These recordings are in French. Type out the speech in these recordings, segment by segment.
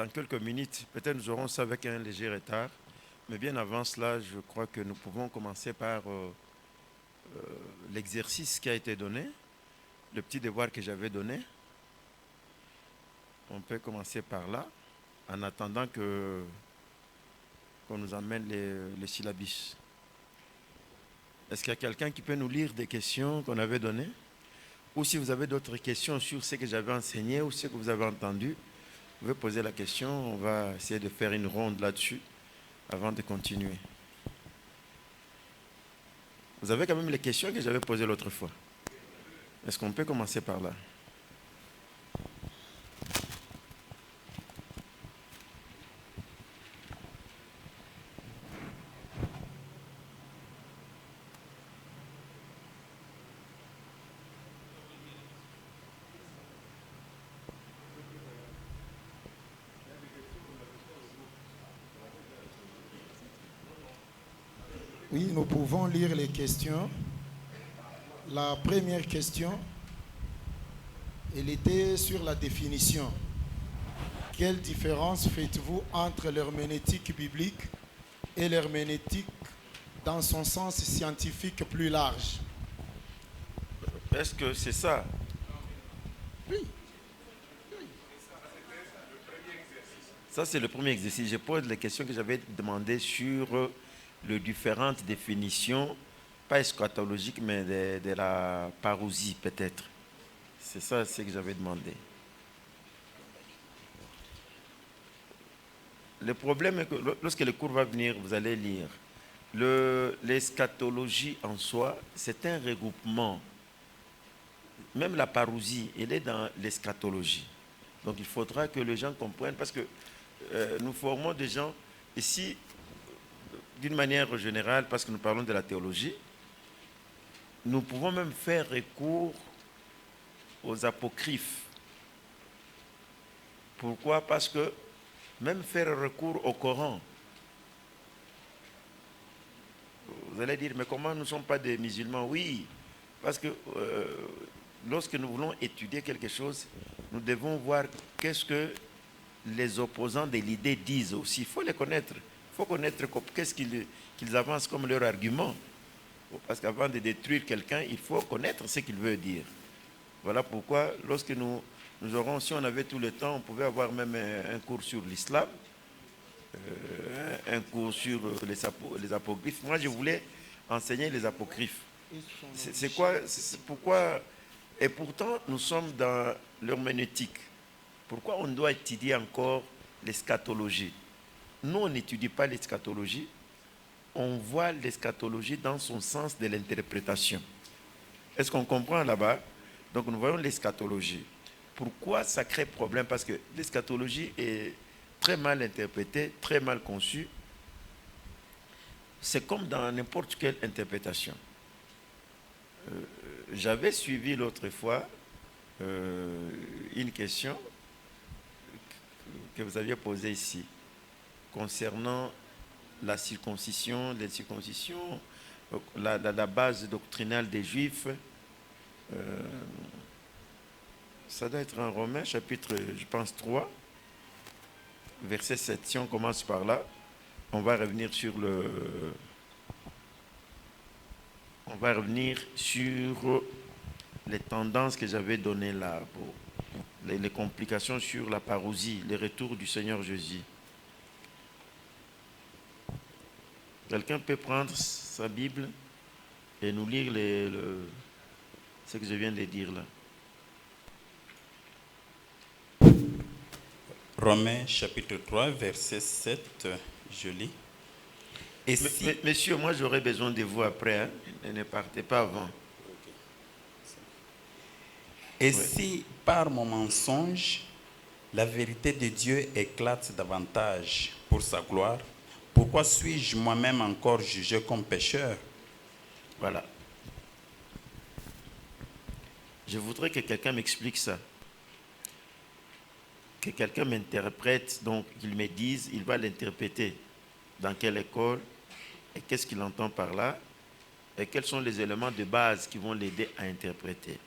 dans quelques minutes. Peut-être nous aurons ça avec un léger retard. Mais bien avant cela, je crois que nous pouvons commencer par l'exercice qui a été donné, le petit devoir que j'avais donné. On peut commencer par là, en attendant qu'on nous amène les syllabus. Est-ce qu'il y a quelqu'un qui peut nous lire des questions qu'on avait données? Ou si vous avez d'autres questions sur ce que j'avais enseigné ou ce que vous avez entendu, vous pouvez poser la question. On va essayer de faire une ronde là-dessus avant de continuer. Vous avez quand même les questions que j'avais posées l'autre fois. Est-ce qu'on peut commencer par là? Oui, nous pouvons lire les questions. La première question, elle était sur la définition. Quelle différence faites-vous entre l'herméneutique biblique et l'herméneutique dans son sens scientifique plus large? Est-ce que c'est ça? Oui. Ça, c'est le premier exercice. Je pose les questions que j'avais demandées sur les différentes définitions, pas eschatologiques, mais de la parousie, peut-être. C'est ça ce que j'avais demandé. Le problème est que lorsque le cours va venir, vous allez lire. L'eschatologie en soi, c'est un regroupement. Même la parousie, elle est dans l'eschatologie. Donc il faudra que les gens comprennent, parce que nous formons des gens ici, d'une manière générale, parce que nous parlons de la théologie, nous pouvons même faire recours aux apocryphes. Pourquoi? Parce que même faire recours au Coran, vous allez dire, mais comment nous ne sommes pas des musulmans? Oui, parce que lorsque nous voulons étudier quelque chose, nous devons voir qu'est-ce que les opposants de l'idée disent aussi. Il faut les connaître. Il faut connaître qu'est-ce qu'ils avancent comme leur argument. Parce qu'avant de détruire quelqu'un, il faut connaître ce qu'il veut dire. Voilà pourquoi, lorsque nous aurons, si on avait tout le temps, on pouvait avoir même un cours sur l'islam, un cours sur les apocryphes. Moi, je voulais enseigner les apocryphes. C'est quoi? Pourquoi? Et pourtant, nous sommes dans l'herméneutique. Pourquoi on doit étudier encore l'eschatologie? Nous, on n'étudie pas l'eschatologie. On voit l'eschatologie dans son sens de l'interprétation. Est-ce qu'on comprend là-bas? Donc, nous voyons l'eschatologie. Pourquoi ça crée problème? Parce que l'eschatologie est très mal interprétée, très mal conçue. C'est comme dans n'importe quelle interprétation. J'avais suivi l'autre fois une question que vous aviez posée ici concernant la circoncision, les circoncisions, la base doctrinale des Juifs. Ça doit être en Romains, chapitre, je pense, 3, verset 7. Si on commence par là, on va revenir sur les tendances que j'avais données là, pour les complications sur la parousie, le retour du Seigneur Jésus. Quelqu'un peut prendre sa Bible et nous lire ce que je viens de dire là. Romains chapitre 3, verset 7, je lis. Et si... Messieurs, moi j'aurai besoin de vous après, hein? Ne partez pas avant. Et si par mon mensonge, la vérité de Dieu éclate davantage pour sa gloire, pourquoi suis-je moi-même encore jugé comme pécheur? Voilà. Je voudrais que quelqu'un m'explique ça. Que quelqu'un m'interprète, donc qu'il me dise, il va l'interpréter dans quelle école, et qu'est-ce qu'il entend par là, et quels sont les éléments de base qui vont l'aider à interpréter.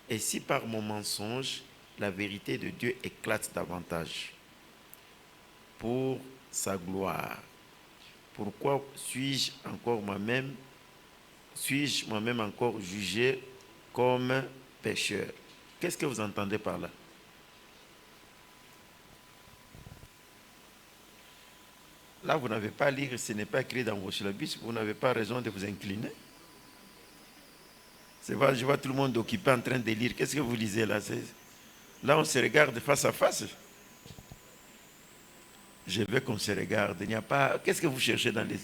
Et si par mon mensonge, la vérité de Dieu éclate davantage. pour sa gloire. Pourquoi suis-je moi-même encore jugé comme pécheur? Qu'est-ce que vous entendez par là? Là, vous n'avez pas à lire, ce n'est pas écrit dans vos syllabus, vous n'avez pas raison de vous incliner. C'est vrai, je vois tout le monde occupé en train de lire. Qu'est-ce que vous lisez là? Là, on se regarde face à face. Je veux qu'on se regarde. Il n'y a pas. Qu'est-ce que vous cherchez dans les.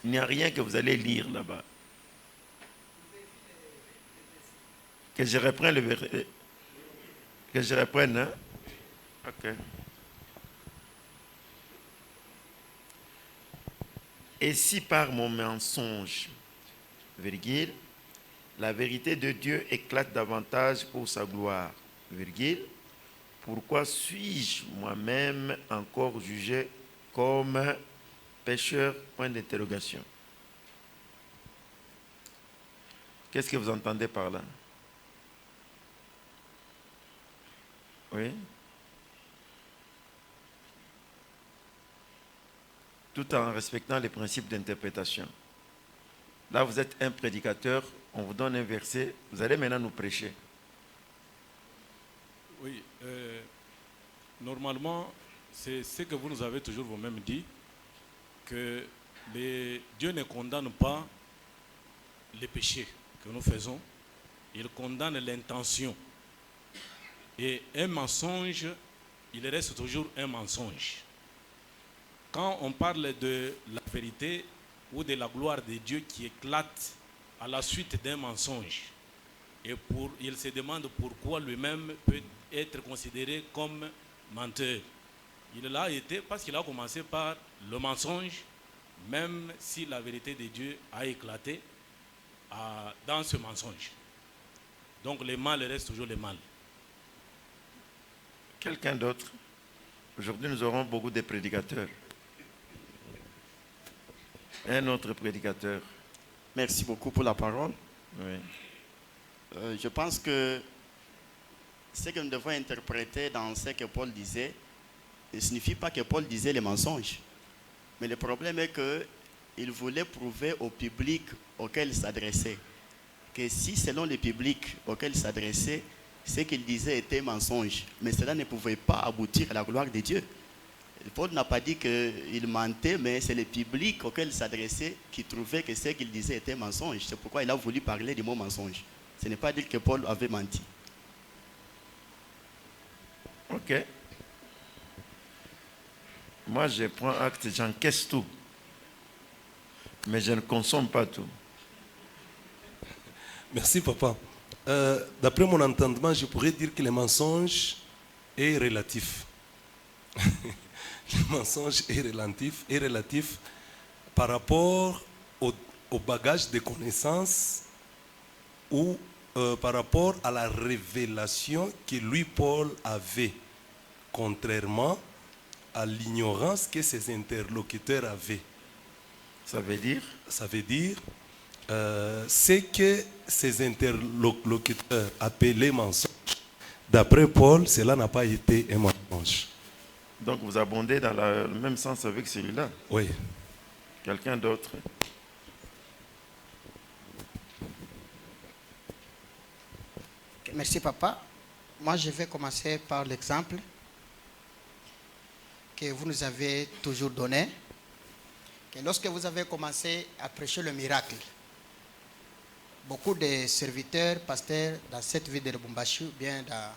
Il n'y a rien que vous allez lire là-bas. Que je reprenne le verset. Que je reprenne, hein? Ok. Et si par mon mensonge, virgule, la vérité de Dieu éclate davantage pour sa gloire, virgule, pourquoi suis-je moi-même encore jugé comme pécheur? Point d'interrogation. Qu'est-ce que vous entendez par là? Oui? Tout en respectant les principes d'interprétation. Là, vous êtes un prédicateur, on vous donne un verset, vous allez maintenant nous prêcher. Oui, normalement, c'est ce que vous nous avez toujours vous-même dit, que Dieu ne condamne pas les péchés que nous faisons, il condamne l'intention. Et un mensonge, il reste toujours un mensonge. Quand on parle de la vérité ou de la gloire de Dieu qui éclate à la suite d'un mensonge, et il se demande pourquoi lui-même peut être considéré comme menteur. Il l'a été parce qu'il a commencé par le mensonge, même si la vérité de Dieu a éclaté dans ce mensonge. Donc le mal reste toujours le mal. Quelqu'un d'autre? Aujourd'hui, nous aurons beaucoup de prédicateurs. Un autre prédicateur. Merci beaucoup pour la parole. Oui. Je pense que ce que nous devons interpréter dans ce que Paul disait ne signifie pas que Paul disait les mensonges. Mais le problème est qu'il voulait prouver au public auquel il s'adressait que si selon le public auquel il s'adressait, ce qu'il disait était mensonge, mais cela ne pouvait pas aboutir à la gloire de Dieu. Paul n'a pas dit qu'il mentait, mais c'est le public auquel il s'adressait qui trouvait que ce qu'il disait était mensonge. C'est pourquoi il a voulu parler du mot mensonge. Ce n'est pas dire que Paul avait menti. Ok. Moi, je prends acte, j'encaisse tout. Mais je ne consomme pas tout. Merci, papa. D'après mon entendement, je pourrais dire que le mensonge est relatif. Le mensonge est relatif par rapport au bagage de connaissances ou par rapport à la révélation que lui, Paul, avait, contrairement à l'ignorance que ses interlocuteurs avaient. Ça veut dire? Ça veut dire ce que ses interlocuteurs appelaient mensonge. D'après Paul, cela n'a pas été un mensonge. Donc vous abondez dans le même sens avec celui-là? Oui. Quelqu'un d'autre? Merci papa. Moi je vais commencer par l'exemple que vous nous avez toujours donné. Que lorsque vous avez commencé à prêcher le miracle, beaucoup de serviteurs, pasteurs dans cette ville de Lubumbashi, ou bien dans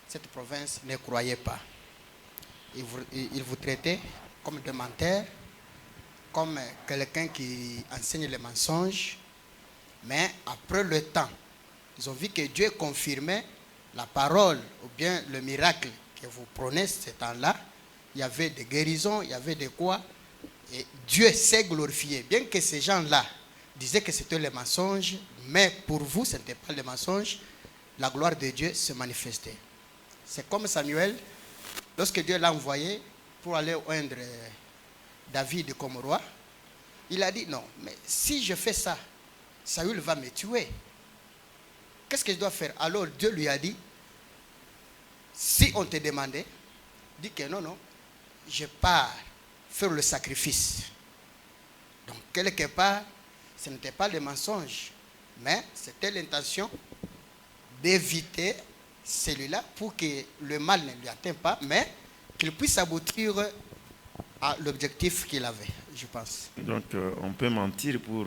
cette province, ne croyaient pas. Ils vous traitaient comme des menteurs, comme quelqu'un qui enseigne les mensonges. Mais après le temps, ils ont vu que Dieu confirmait la parole ou bien le miracle que vous prenez ce temps-là. Il y avait des guérisons, il y avait des quoi. Et Dieu s'est glorifié. Bien que ces gens-là disaient que c'était le mensonge, mais pour vous, ce n'était pas le mensonge. La gloire de Dieu se manifestait. C'est comme Samuel, lorsque Dieu l'a envoyé pour aller oindre David comme roi, il a dit non, mais si je fais ça, Saül va me tuer. Qu'est-ce que je dois faire? Alors Dieu lui a dit, si on te demandait, dis que non, je pars faire le sacrifice. Donc, quelque part, ce n'était pas le mensonge, mais c'était l'intention d'éviter celui-là pour que le mal ne lui atteigne pas, mais qu'il puisse aboutir à l'objectif qu'il avait, je pense. Donc, on peut mentir pour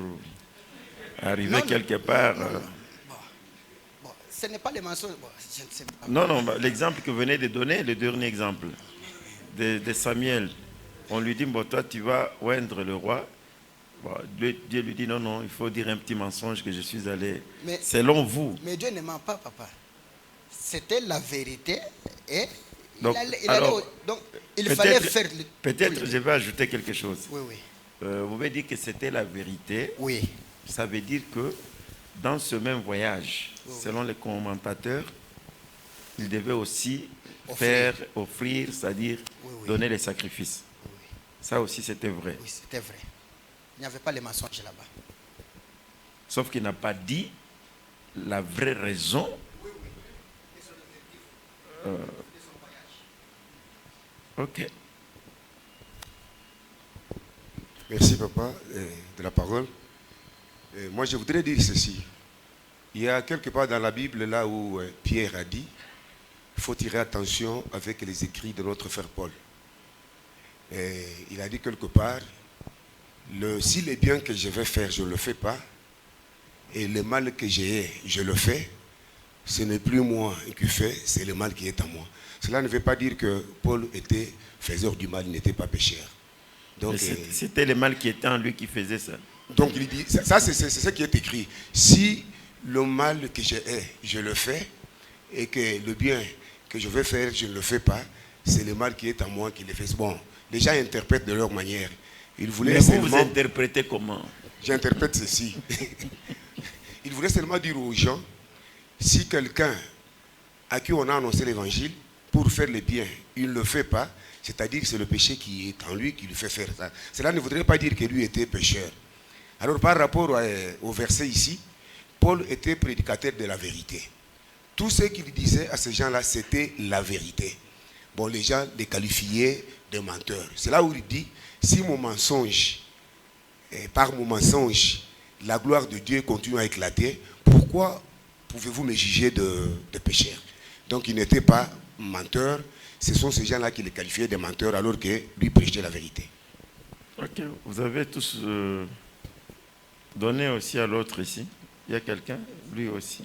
arriver quelque part. Bon, ce n'est pas le mensonge. Bon, je ne sais pas. Non, l'exemple que vous venez de donner, le dernier exemple de Samuel, on lui dit, bon, toi, tu vas oindre le roi. Bon, Dieu lui dit, non, il faut dire un petit mensonge que je suis allé. Mais, selon vous. Mais Dieu ne ment pas, papa. C'était la vérité et donc, il fallait faire... Peut-être je vais ajouter quelque chose. Oui, oui. Vous m'avez dit que c'était la vérité. Oui. Ça veut dire que dans ce même voyage, selon les commentateurs, il devait aussi offrir, c'est-à-dire donner les sacrifices. Oui. Ça aussi, c'était vrai. Oui, c'était vrai. Il n'y avait pas les mensonges là-bas. Sauf qu'il n'a pas dit la vraie raison. Ok. Merci, papa, de la parole. Moi, je voudrais dire ceci. Il y a quelque part dans la Bible, là où Pierre a dit, il faut tirer attention avec les écrits de notre frère Paul. Il a dit quelque part, si le bien que je vais faire, je ne le fais pas, et le mal que j'ai, je le fais, ce n'est plus moi qui fais, c'est le mal qui est en moi. Cela ne veut pas dire que Paul était faiseur du mal, il n'était pas pécheur. Donc, c'était le mal qui était en lui qui faisait ça. Donc il dit, ça c'est ce qui est écrit. Si le mal que j'ai, je le fais, et que le bien que je vais faire, je ne le fais pas, c'est le mal qui est en moi qui le fait. Bon, les gens interprètent de leur manière. Ils voulaient mais seulement, vous interprétez comment? J'interprète ceci. Il voulait seulement dire aux gens, si quelqu'un à qui on a annoncé l'évangile, pour faire le bien, il ne le fait pas, c'est-à-dire que c'est le péché qui est en lui qui lui fait faire ça. Cela ne voudrait pas dire que lui était pécheur. Alors par rapport au verset ici, Paul était prédicateur de la vérité. Tout ce qu'il disait à ces gens-là, c'était la vérité. Bon, les gens les qualifiaient de menteurs. C'est là où il dit, si mon mensonge, par mon mensonge, la gloire de Dieu continue à éclater, pourquoi pouvez-vous me juger de pécheur? Donc il n'était pas menteur. Ce sont ces gens-là qui les qualifiaient de menteurs alors que lui prêchait la vérité. Ok, vous avez tous donné aussi à l'autre ici. Il y a quelqu'un, lui aussi.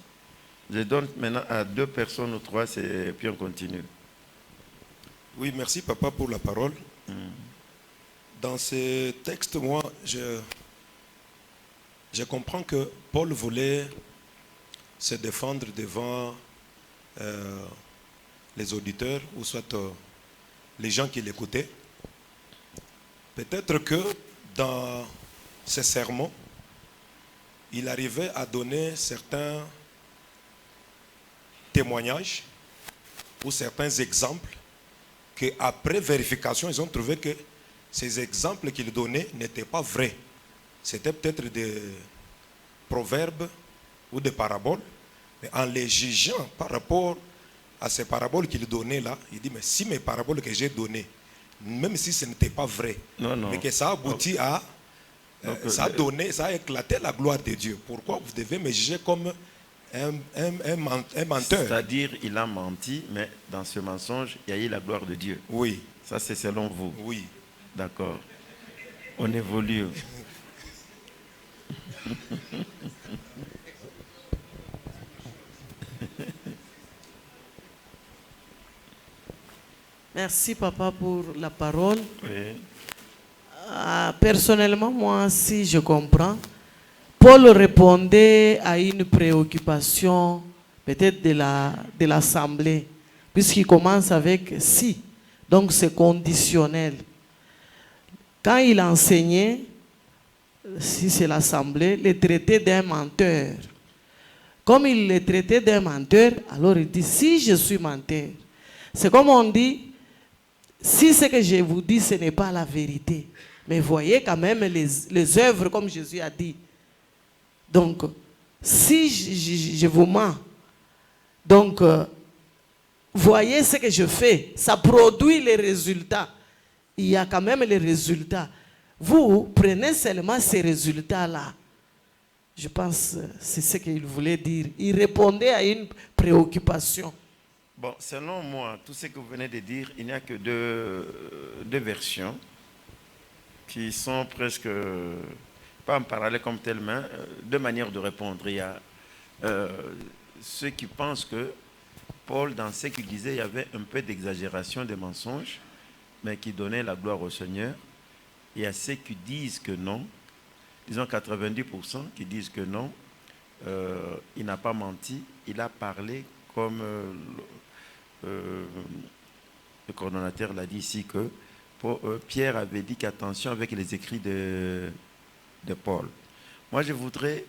Je donne maintenant à 2 personnes ou 3, puis on continue. Oui, merci papa pour la parole. Dans ce texte, moi, je comprends que Paul voulait se défendre devant les auditeurs ou soit les gens qui l'écoutaient. Peut-être que dans ces sermons, il arrivait à donner certains témoignages ou certains exemples qu'après vérification, ils ont trouvé que ces exemples qu'il donnait n'étaient pas vrais. C'était peut-être des proverbes ou des paraboles, mais en les jugeant par rapport à ces paraboles qu'il donnait là, il dit, mais si mes paraboles que j'ai données, même si ce n'était pas vrai, mais que ça aboutit à... ça a éclaté la gloire de Dieu. Pourquoi vous devez me juger comme un menteur? C'est-à-dire, il a menti, mais dans ce mensonge, il y a eu la gloire de Dieu. Oui. Ça, c'est selon vous. Oui. D'accord. On évolue. Merci, papa, pour la parole. Oui. Personnellement, moi, si je comprends, Paul répondait à une préoccupation peut-être de l'Assemblée, puisqu'il commence avec « si ». Donc, c'est conditionnel. Quand il enseignait, si c'est l'Assemblée, les traitait d'un menteur. Comme il les traitait d'un menteur, alors il dit « si je suis menteur ». C'est comme on dit, si ce que je vous dis, ce n'est pas la vérité. Mais voyez quand même les œuvres, comme Jésus a dit. Donc, si je vous mens, donc, voyez ce que je fais. Ça produit les résultats. il y a quand même les résultats. Vous prenez seulement ces résultats-là. Je pense que c'est ce qu'il voulait dire. Il répondait à une préoccupation. Bon, selon moi, tout ce que vous venez de dire, il n'y a que deux versions qui sont presque pas en parallèle comme tellement, deux manières de répondre. Il y a ceux qui pensent que Paul, dans ce qu'il disait, il y avait un peu d'exagération, des mensonges, mais qui donnait la gloire au Seigneur. Il y a ceux qui disent que non, disons 90% qui disent que non, il n'a pas menti, il a parlé comme le coordonnateur l'a dit ici, que Pierre avait dit qu'attention avec les écrits de Paul. Moi, je voudrais,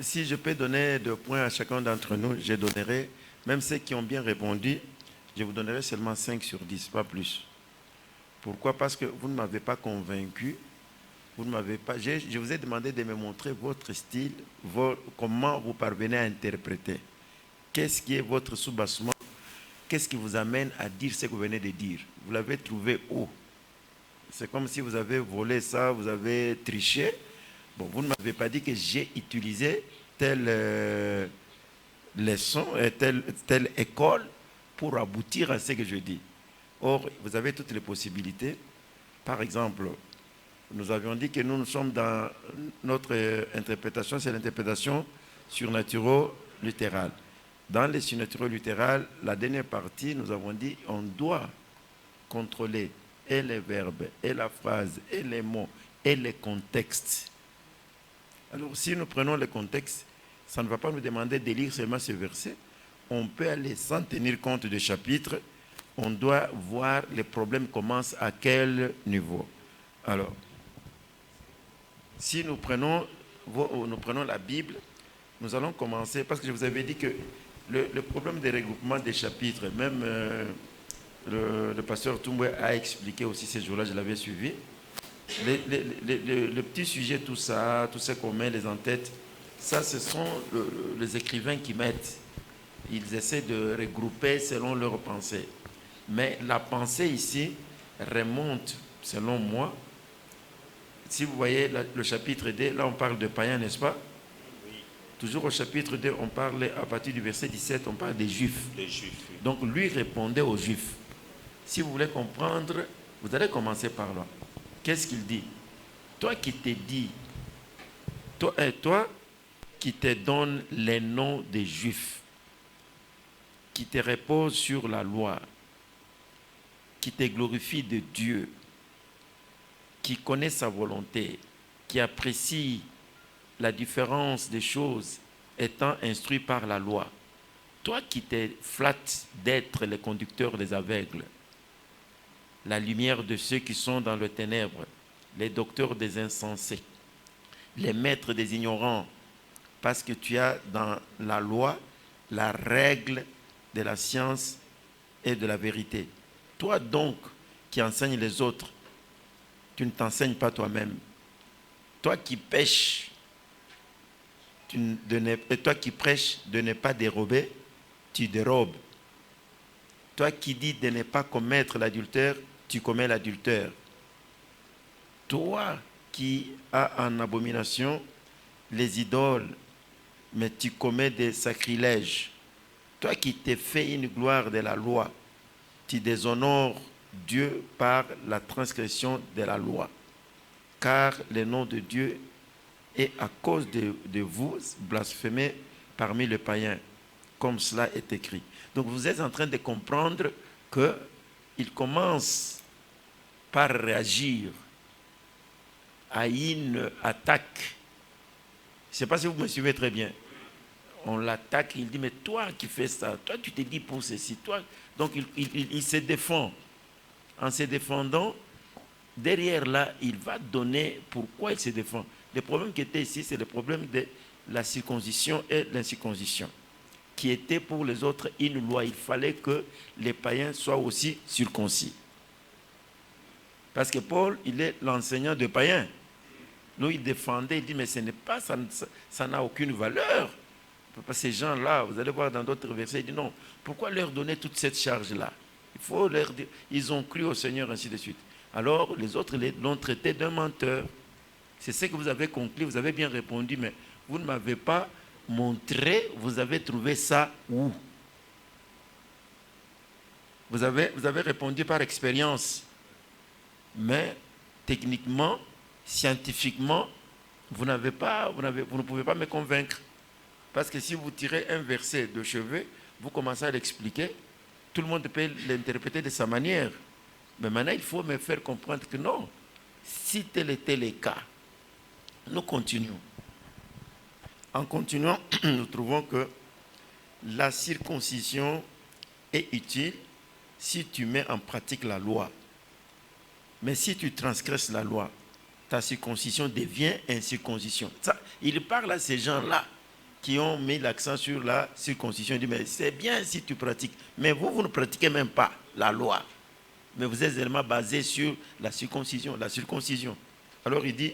si je peux donner 2 points à chacun d'entre nous, je donnerai, même ceux qui ont bien répondu, je vous donnerai seulement 5 sur 10, pas plus. Pourquoi? Parce que vous ne m'avez pas convaincu, vous ne m'avez pas. Je vous ai demandé de me montrer votre style, comment vous parvenez à interpréter. Qu'est-ce qui est votre soubassement? Qu'est-ce qui vous amène à dire ce que vous venez de dire? Vous l'avez trouvé où? C'est comme si vous avez volé ça, vous avez triché. Bon, vous ne m'avez pas dit que j'ai utilisé telle leçon, telle école pour aboutir à ce que je dis. Or, vous avez toutes les possibilités. Par exemple, nous avions dit que nous sommes dans notre interprétation, c'est l'interprétation surnaturelle-littérale. Dans les surnaturelles-littérales, la dernière partie, nous avons dit on doit contrôler et les verbes, et la phrase, et les mots, et les contextes. Alors, si nous prenons le contexte, ça ne va pas nous demander de lire seulement ce verset. On peut aller sans tenir compte du chapitre. On doit voir les problèmes commencent à quel niveau. Alors, si nous prenons la Bible, nous allons commencer, parce que je vous avais dit que le problème des regroupements des chapitres, même le pasteur Toumboué a expliqué aussi ces jours-là, je l'avais suivi. Le petit sujet, tout ça, tout ce qu'on met les en tête, ça, ce sont les écrivains qui mettent. Ils essaient de regrouper selon leurs pensées. Mais la pensée ici remonte, selon moi, si vous voyez le chapitre 2, là on parle de païens, n'est-ce pas? Oui. Toujours au chapitre 2, on parle, à partir du verset 17, on parle des Juifs. Les Juifs, oui. Donc lui répondait aux Juifs. Si vous voulez comprendre, vous allez commencer par là. Qu'est-ce qu'il dit? Toi qui t'es dit, toi qui te donne les noms des Juifs, qui te repose sur la loi, qui te glorifie de Dieu, qui connaît sa volonté, qui apprécie la différence des choses étant instruit par la loi. Toi qui te flattes d'être le conducteur des aveugles, la lumière de ceux qui sont dans les ténèbres, les docteurs des insensés, les maîtres des ignorants, parce que tu as dans la loi la règle de la science et de la vérité. Toi donc qui enseignes les autres, tu ne t'enseignes pas toi-même. Toi qui pêches, toi qui prêches de ne pas dérober, tu dérobes. Toi qui dis de ne pas commettre l'adultère, tu commets l'adultère. Toi qui as en abomination les idoles, mais tu commets des sacrilèges. Toi qui t'es fait une gloire de la loi, tu déshonores Dieu par la transgression de la loi. Car le nom de Dieu est à cause de vous blasphémé parmi les païens, comme cela est écrit. Donc vous êtes en train de comprendre qu'il commence par réagir à une attaque. Je ne sais pas si vous me suivez très bien. On l'attaque, il dit, mais toi qui fais ça, toi tu te dis pour ceci, toi. Donc il se défend. En se défendant, derrière là, il va donner pourquoi il se défend. Le problème qui était ici, c'est le problème de la circoncision et l'incirconcision, qui était pour les autres une loi. Il fallait que les païens soient aussi circoncis. Parce que Paul, il est l'enseignant de païens. Lui, il défendait, il dit, mais ce n'est pas, ça n'a aucune valeur. Parce que ces gens-là, vous allez voir dans d'autres versets, il dit non, pourquoi leur donner toute cette charge-là? Il faut leur dire, ils ont cru au Seigneur, ainsi de suite. Alors, les autres l'ont traité d'un menteur. C'est ce que vous avez conclu, vous avez bien répondu, mais vous ne m'avez pas montré, vous avez trouvé ça où? Vous avez répondu par expérience. Mais techniquement, scientifiquement, vous ne pouvez pas me convaincre. Parce que si vous tirez un verset de chevet, vous commencez à l'expliquer, tout le monde peut l'interpréter de sa manière. Mais maintenant, il faut me faire comprendre que non. Si tel était le cas, nous continuons. En continuant, nous trouvons que la circoncision est utile si tu mets en pratique la loi. Mais si tu transgresses la loi, ta circoncision devient incirconcision. Ça, il parle à ces gens-là qui ont mis l'accent sur la circoncision. Il dit, mais c'est bien si tu pratiques. Mais vous ne pratiquez même pas la loi. Mais vous êtes également basé sur la circoncision. Alors il dit,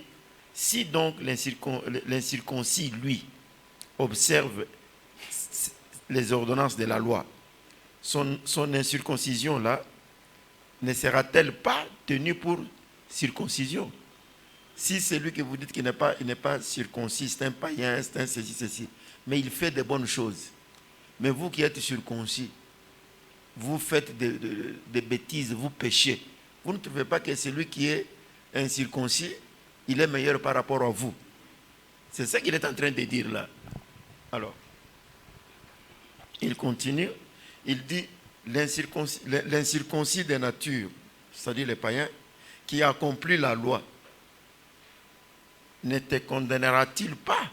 si donc l'incirconcis, lui, observe les ordonnances de la loi, son incirconcision-là ne sera-t-elle pas tenue pour circoncision? Si c'est lui que vous dites qu'il n'est pas circoncis, c'est un païen, c'est un ceci, mais il fait de bonnes choses. Mais vous qui êtes circoncis, vous faites des bêtises, vous péchez. Vous ne trouvez pas que celui qui est incirconcis, il est meilleur par rapport à vous? C'est ça qu'il est en train de dire là. Alors, il continue, il dit, l'incirconcis de nature, c'est-à-dire les païens, qui accomplit la loi, ne te condamnera-t-il pas,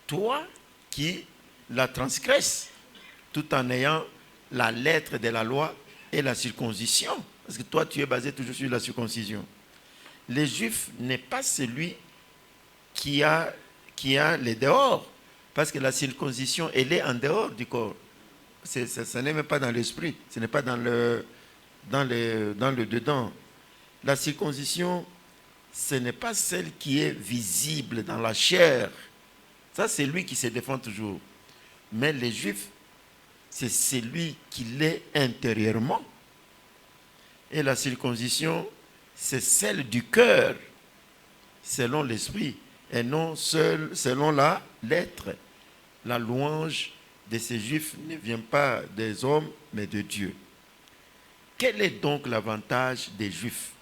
toi qui la transgresses, tout en ayant la lettre de la loi et la circoncision? Parce que toi, tu es basé toujours sur la circoncision. Les Juifs n'est pas celui qui a les dehors, parce que la circoncision, elle est en dehors du corps. Ce n'est même pas dans l'esprit, ce n'est pas dans le dedans. La circoncision, ce n'est pas celle qui est visible dans la chair. Ça, c'est lui qui se défend toujours. Mais les Juifs, c'est celui qui l'est intérieurement. Et la circoncision, c'est celle du cœur, selon l'esprit, et non seul selon la lettre. La louange de ces Juifs ne vient pas des hommes, mais de Dieu. Quel est donc l'avantage des Juifs?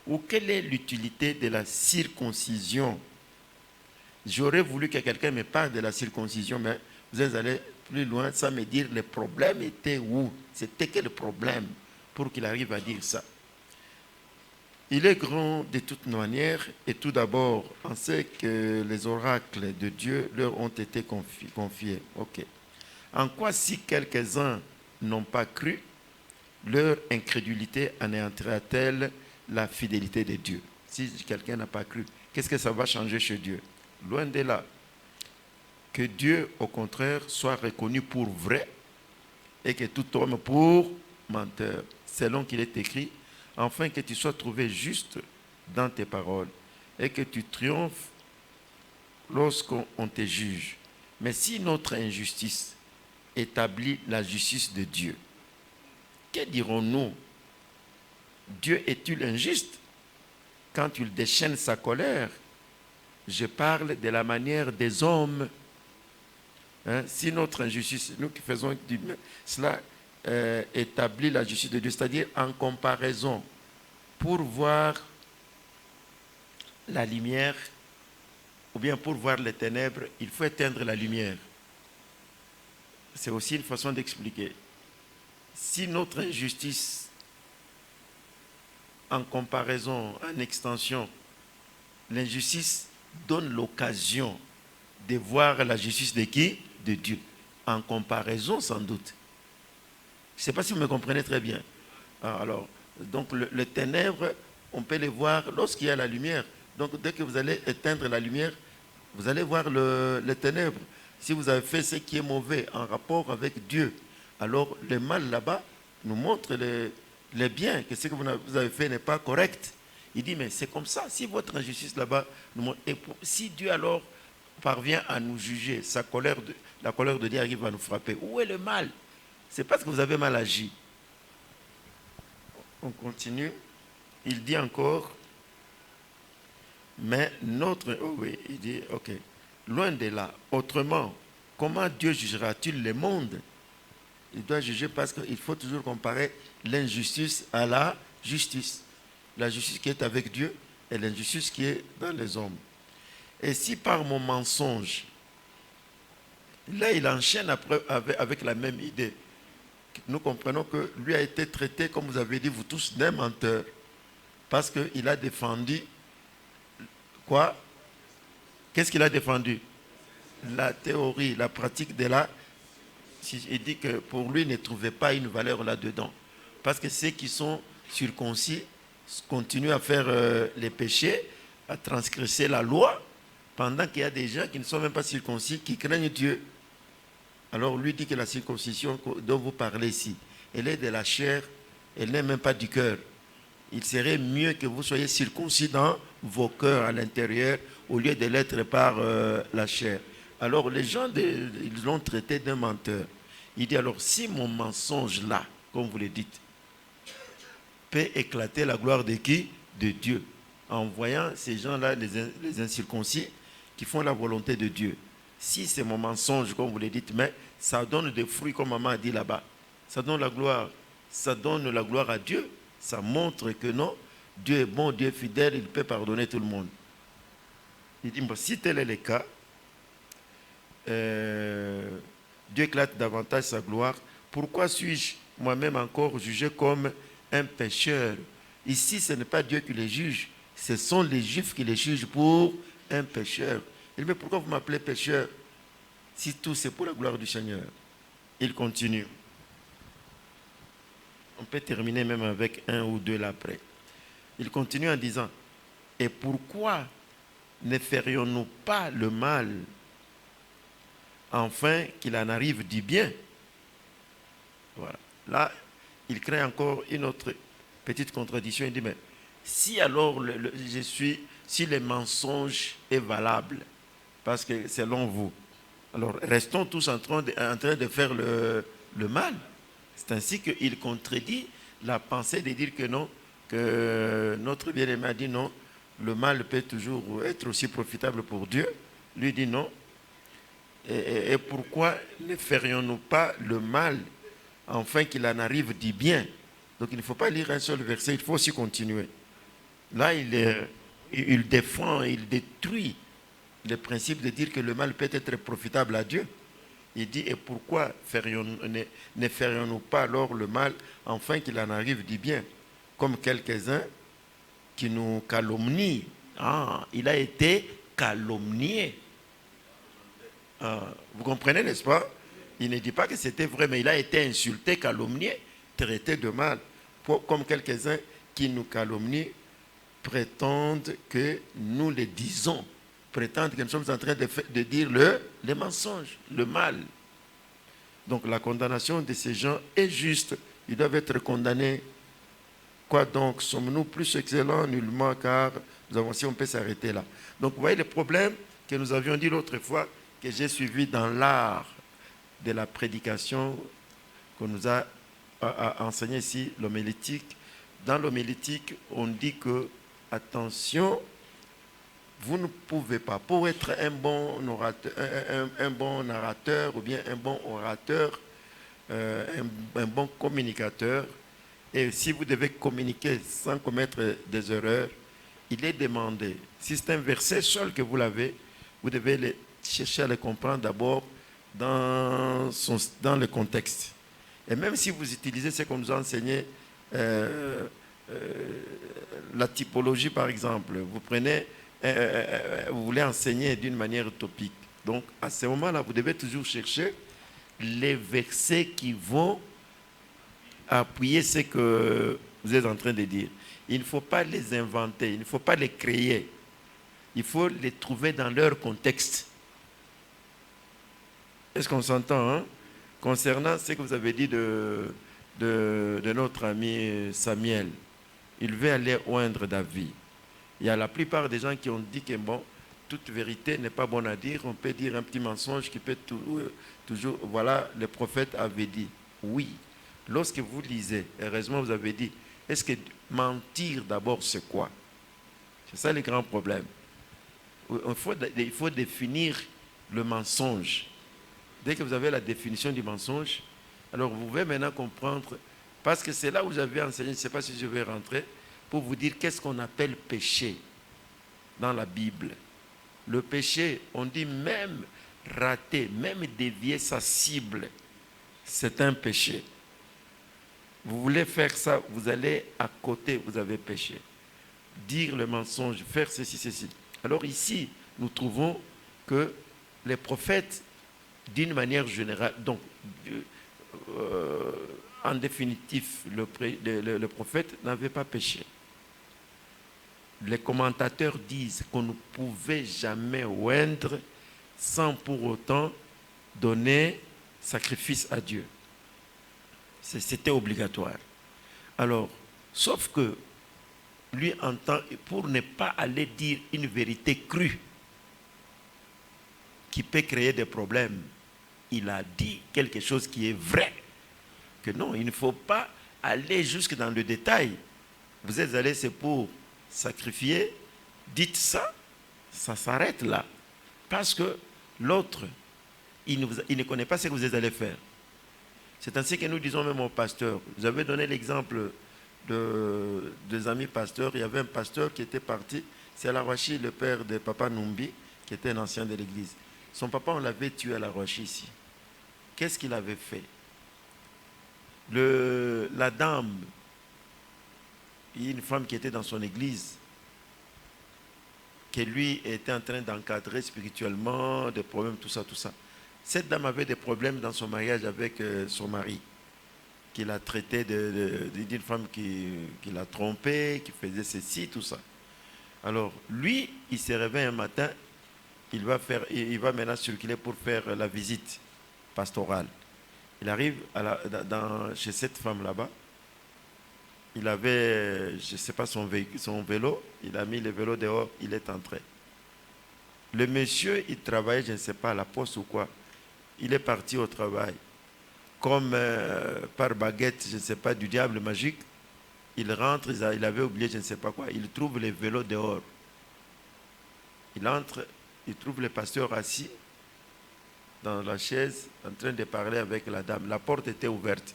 Ou quelle est l'utilité de la circoncision? J'aurais voulu que quelqu'un me parle de la circoncision, mais vous êtes allé plus loin sans me dire le problème était où? C'était quel problème pour qu'il arrive à dire ça? Il est grand de toute manière, et tout d'abord, on sait que les oracles de Dieu leur ont été confiés. Ok. En quoi, si quelques-uns n'ont pas cru, leur incrédulité anéantira-t-elle la fidélité de Dieu? Si quelqu'un n'a pas cru, qu'est-ce que ça va changer chez Dieu? Loin de là. Que Dieu, au contraire, soit reconnu pour vrai et que tout homme pour menteur, selon qu'il est écrit, afin que tu sois trouvé juste dans tes paroles et que tu triomphes lorsqu'on te juge. Mais si notre injustice établit la justice de Dieu, que dirons-nous? Dieu est-il injuste quand il déchaîne sa colère? Je parle de la manière des hommes. Si notre injustice, nous qui faisons cela, établit la justice de Dieu, c'est-à-dire en comparaison, pour voir la lumière, ou bien pour voir les ténèbres, il faut éteindre la lumière. C'est aussi une façon d'expliquer. Si notre injustice, en comparaison, en extension, l'injustice donne l'occasion de voir la justice de qui? De Dieu. En comparaison, sans doute. Je ne sais pas si vous me comprenez très bien. Alors, donc les ténèbres, on peut les voir lorsqu'il y a la lumière. Donc dès que vous allez éteindre la lumière, vous allez voir les ténèbres. Si vous avez fait ce qui est mauvais en rapport avec Dieu, alors le mal là-bas nous montre les biens, que ce que vous avez fait n'est pas correct. Il dit, mais c'est comme ça. Si votre injustice là-bas nous montre, et si Dieu alors parvient à nous juger, la colère de Dieu arrive à nous frapper, où est le mal? C'est parce que vous avez mal agi. On continue. Il dit encore, mais notre... Oh oui, il dit, ok. Loin de là. Autrement, comment Dieu jugera-t-il le monde? Il doit juger parce qu'il faut toujours comparer l'injustice à la justice. La justice qui est avec Dieu et l'injustice qui est dans les hommes. Et si par mon mensonge, là il enchaîne après avec la même idée, nous comprenons que lui a été traité, comme vous avez dit, vous tous, d'un menteur. Parce qu'il a défendu quoi? Qu'est-ce qu'il a défendu? La théorie, la pratique de la... Il dit que pour lui, il ne trouvait pas une valeur là-dedans. Parce que ceux qui sont circoncis continuent à faire les péchés, à transgresser la loi, pendant qu'il y a des gens qui ne sont même pas circoncis, qui craignent Dieu. Alors lui dit que la circoncision dont vous parlez ici, elle est de la chair, elle n'est même pas du cœur. Il serait mieux que vous soyez circoncis dans vos cœurs à l'intérieur, au lieu de l'être par la chair. Alors les gens, ils l'ont traité d'un menteur. Il dit alors, si mon mensonge là, comme vous le dites, peut éclater la gloire de qui? De Dieu. En voyant ces gens-là, les incirconcis, qui font la volonté de Dieu. Si c'est mon mensonge, comme vous le dites, mais ça donne des fruits, comme maman a dit là-bas. Ça donne la gloire. Ça donne la gloire à Dieu. Ça montre que non, Dieu est bon, Dieu est fidèle, il peut pardonner tout le monde. Il dit, bon, si tel est le cas, Dieu éclate davantage sa gloire. Pourquoi suis-je moi-même encore jugé comme un pécheur? Ici, ce n'est pas Dieu qui les juge, ce sont les Juifs qui les jugent pour un pécheur. Il dit, mais pourquoi vous m'appelez pécheur si tout c'est pour la gloire du Seigneur? Il continue. On peut terminer même avec un ou deux là après. Il continue en disant, et pourquoi ne ferions-nous pas le mal afin qu'il en arrive du bien? Voilà. Là, il crée encore une autre petite contradiction. Il dit, mais si alors si le mensonge est valable, parce que selon vous, alors restons tous en train de faire le mal. C'est ainsi qu'il contredit la pensée de dire que non, que notre bien-aimé a dit non, le mal peut toujours être aussi profitable pour Dieu. Lui dit non. Et pourquoi ne ferions-nous pas le mal afin qu'il en arrive du bien? Donc il ne faut pas lire un seul verset, il faut aussi continuer. Là, il défend, il détruit le principe de dire que le mal peut être profitable à Dieu. Il dit, et pourquoi ne ferions-nous pas alors le mal afin qu'il en arrive du bien? Comme quelques-uns qui nous calomnient. Ah, il a été calomnié. Vous comprenez, n'est-ce pas? Il ne dit pas que c'était vrai, mais il a été insulté, calomnié, traité de mal. Comme quelques-uns qui nous calomnient, prétendent que nous le disons, prétendent que nous sommes en train de dire le mensonge, le mal. Donc la condamnation de ces gens est juste. Ils doivent être condamnés. Quoi donc? Sommes-nous plus excellents? Nullement, car nous avons, si on peut s'arrêter là. Donc vous voyez le problème que nous avions dit l'autre fois, que j'ai suivi dans l'art de la prédication qu'on nous a enseigné ici, l'homilétique. Dans l'homilétique, on dit que, attention, vous ne pouvez pas, pour être un bon orateur, un bon narrateur ou bien un bon orateur, un bon communicateur, et si vous devez communiquer sans commettre des erreurs, il est demandé, si c'est un verset seul que vous l'avez, vous devez chercher à le comprendre d'abord dans le contexte. Et même si vous utilisez ce qu'on nous a enseigné, la typologie par exemple, vous prenez, vous voulez enseigner d'une manière utopique. Donc à ce moment-là, vous devez toujours chercher les versets qui vont appuyer ce que vous êtes en train de dire. Il ne faut pas les inventer, il ne faut pas les créer. Il faut les trouver dans leur contexte. Est-ce qu'on s'entend, hein? Concernant ce que vous avez dit de notre ami Samuel, il veut aller oindre David. Il y a la plupart des gens qui ont dit que bon, toute vérité n'est pas bonne à dire. On peut dire un petit mensonge qui peut toujours... Voilà, le prophète avait dit, oui. Lorsque vous lisez, heureusement vous avez dit Est-ce que mentir d'abord, c'est quoi? C'est ça le grand problème. Il faut définir le mensonge. Dès que vous avez la définition du mensonge, alors vous pouvez maintenant comprendre, parce que c'est là où j'avais enseigné, je ne sais pas si je vais rentrer, pour vous dire qu'est-ce qu'on appelle péché dans la Bible. Le péché, on dit même rater, même dévier sa cible, c'est un péché. Vous voulez faire ça, vous allez à côté, vous avez péché. Dire le mensonge, faire ceci, ceci. Alors ici, nous trouvons que les prophètes, d'une manière générale, donc en définitif, le prophète n'avait pas péché. Les commentateurs disent qu'on ne pouvait jamais oindre sans pour autant donner sacrifice à Dieu. C'était obligatoire. Alors, sauf que lui entend, pour ne pas aller dire une vérité crue qui peut créer des problèmes, il a dit quelque chose qui est vrai. Que non, il ne faut pas aller jusque dans le détail. Vous êtes allé, c'est pour sacrifier, dites ça, ça s'arrête là. Parce que l'autre, il ne connaît pas ce que vous êtes allé faire. C'est ainsi que nous disons même au pasteur. Vous avez donné l'exemple des amis pasteurs. Il y avait un pasteur qui était parti, c'est Alaroachi, le père de Papa Numbi, qui était un ancien de l'église. Son papa, on l'avait tué à Alaroachi ici. Qu'est-ce qu'il avait fait? La dame, il y a une femme qui était dans son église, qui lui était en train d'encadrer spirituellement, des problèmes, tout ça, tout ça. Cette dame avait des problèmes dans son mariage avec son mari, qui l'a traité d'une femme qui l'a trompé, qui faisait ceci, tout ça. Alors, lui, il se réveille un matin, il va maintenant circuler pour faire la visite pastorale. Il arrive chez cette femme là-bas. Il avait, je ne sais pas, son vélo. Il a mis le vélo dehors, il est entré. Le monsieur, il travaillait, je ne sais pas, à la poste ou quoi. Il est parti au travail. Comme par baguette, je ne sais pas, du diable magique, il rentre, il avait oublié, je ne sais pas quoi. Il trouve le vélo dehors. Il entre, il trouve le pasteur assis dans la chaise, en train de parler avec la dame. La porte était ouverte.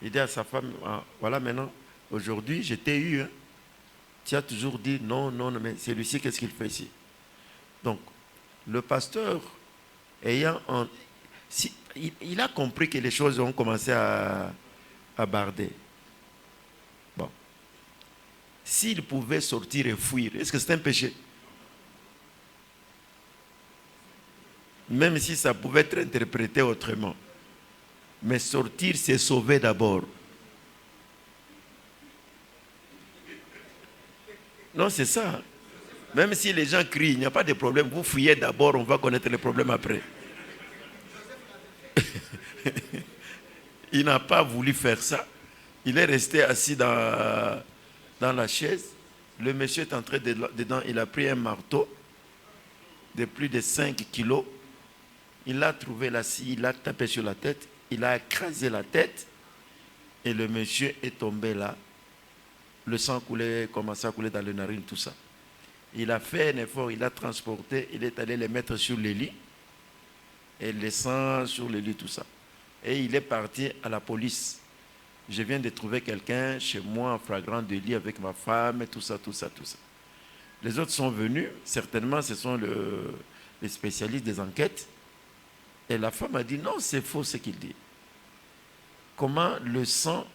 Il dit à sa femme, ah, voilà maintenant, aujourd'hui, je t'ai eu. Hein. Tu as toujours dit non, non, mais celui-ci, qu'est-ce qu'il fait ici? Donc, le pasteur, il a compris que les choses ont commencé à barder. Bon. S'il pouvait sortir et fuir, est-ce que c'est un péché? Même si ça pouvait être interprété autrement. Mais sortir, c'est sauver d'abord. Non, c'est ça. Même si les gens crient, il n'y a pas de problème. Vous fuyez d'abord, on va connaître les problèmes après. Il n'a pas voulu faire ça. Il est resté assis dans la chaise. Le monsieur est entré dedans. Il a pris un marteau de plus de 5 kilos. Il l'a trouvé là, il l'a tapé sur la tête. Il a écrasé la tête. Et le monsieur est tombé là. Le sang commençait à couler dans les narines, tout ça. Il a fait un effort, il a transporté, il est allé les mettre sur le lit. Et le sang sur le lit, tout ça. Et il est parti à la police. Je viens de trouver quelqu'un chez moi en flagrant délit avec ma femme, et tout ça, tout ça, tout ça. Les autres sont venus, certainement ce sont les spécialistes des enquêtes. Et la femme a dit non, c'est faux ce qu'il dit. Comment le sang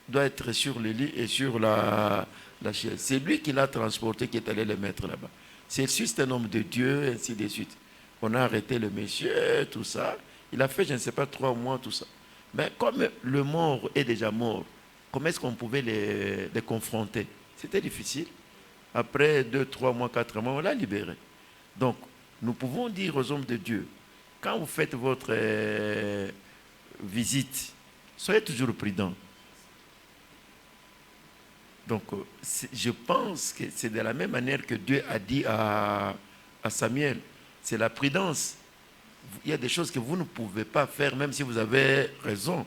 doit être sur le lit et sur la chaise? C'est lui qui l'a transporté, qui est allé le mettre là-bas. C'est juste un homme de Dieu, ainsi de suite. On a arrêté le monsieur, tout ça. Il a fait, je ne sais pas, 3 mois, tout ça. Mais comme le mort est déjà mort, comment est-ce qu'on pouvait les confronter? C'était difficile. Après 2, 3 mois, 4 mois, on l'a libéré. Donc, nous pouvons dire aux hommes de Dieu, quand vous faites votre visite, soyez toujours prudents. Donc, je pense que c'est de la même manière que Dieu a dit à Samuel. C'est la prudence. Il y a des choses que vous ne pouvez pas faire, même si vous avez raison.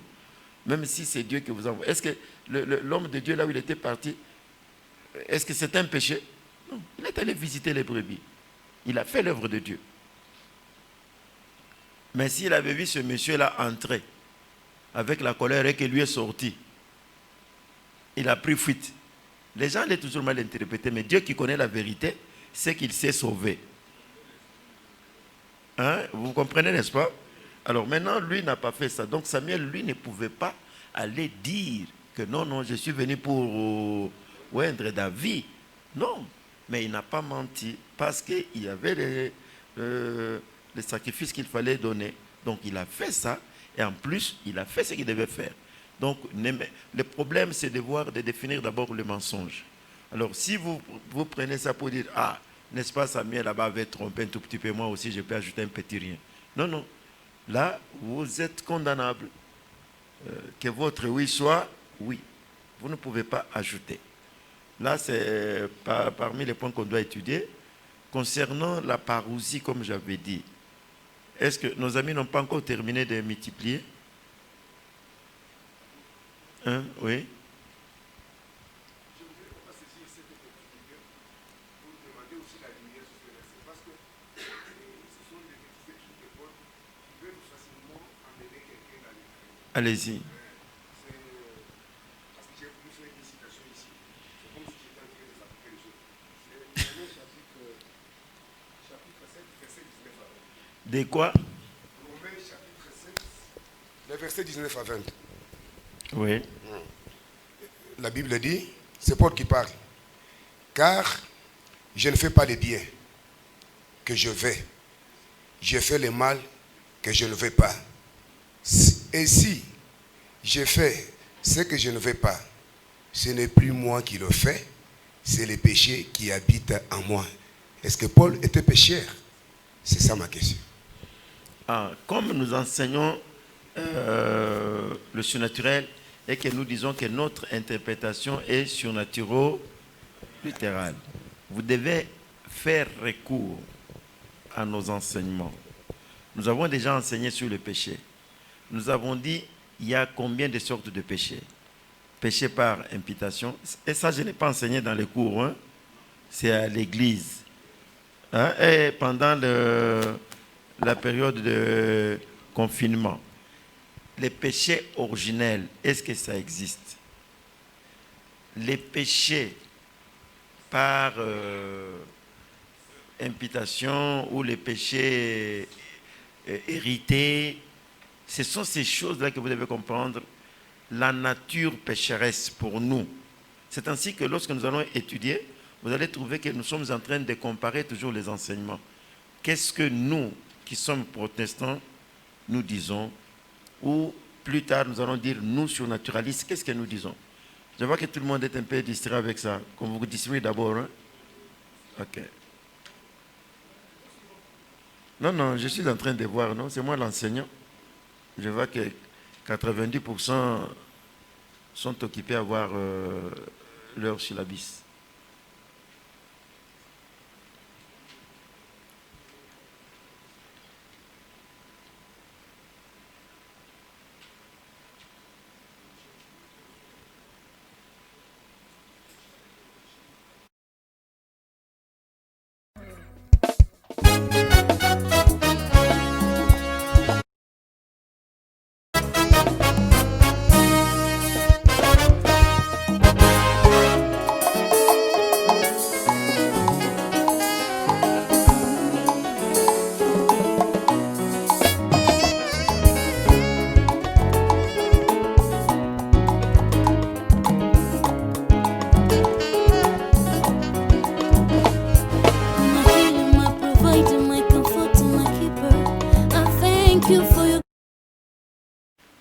Même si c'est Dieu qui vous envoie. Est-ce que l'homme de Dieu, là où il était parti, est-ce que c'est un péché? Non. Il est allé visiter les brebis. Il a fait l'œuvre de Dieu. Mais s'il avait vu ce monsieur-là entrer avec la colère et qu'il lui est sorti, il a pris fuite. Les gens l'ont toujours mal interprété, mais Dieu qui connaît la vérité, c'est qu'il s'est sauvé. Hein? Vous comprenez, n'est-ce pas? Alors maintenant, lui n'a pas fait ça. Donc Samuel, lui, ne pouvait pas aller dire que non, non, je suis venu pour oindre David. Non, mais il n'a pas menti parce qu'il y avait les sacrifices qu'il fallait donner. Donc il a fait ça et en plus, il a fait ce qu'il devait faire. Donc le problème, c'est de définir d'abord le mensonge. Alors si vous prenez ça pour dire, ah, n'est-ce pas, Samuel là-bas avait trompé un tout petit peu, moi aussi je peux ajouter un petit rien. Non, non. Là, vous êtes condamnable. Que votre oui soit oui. Vous ne pouvez pas ajouter. Là, c'est parmi les points qu'on doit étudier. Concernant la parousie, comme j'avais dit, est-ce que nos amis n'ont pas encore terminé de multiplier? Hein? Oui. Allez-y. De quoi? Romains chapitre 7, les versets 19 à 20. Oui. La Bible dit, c'est Paul qui parle. Car je ne fais pas le bien que je veux. Je fais le mal que je ne veux pas. Et si je fais ce que je ne veux pas, ce n'est plus moi qui le fais, c'est le péché qui habite en moi. Est-ce que Paul était pécheur? C'est ça ma question. Ah, comme nous enseignons le surnaturel et que nous disons que notre interprétation est surnaturelle, vous devez faire recours à nos enseignements. Nous avons déjà enseigné sur le péché. Nous avons dit, il y a combien de sortes de péchés? Péché par imputation. Et ça, je n'ai pas enseigné dans les cours. Hein? C'est à l'église. Hein? Et pendant la période de confinement, les péchés originels, est-ce que ça existe? Les péchés par imputation ou les péchés hérités, ce sont ces choses-là que vous devez comprendre, la nature pécheresse pour nous. C'est ainsi que lorsque nous allons étudier, vous allez trouver que nous sommes en train de comparer toujours les enseignements. Qu'est-ce que nous, qui sommes protestants, nous disons, ou plus tard nous allons dire nous surnaturalistes, qu'est-ce que nous disons? Je vois que tout le monde est un peu distrait avec ça. Comme vous distribuez d'abord, hein? Ok. Non, non, je suis en train de voir, non? C'est moi l'enseignant. Je vois que 90% sont occupés à voir leur syllabus.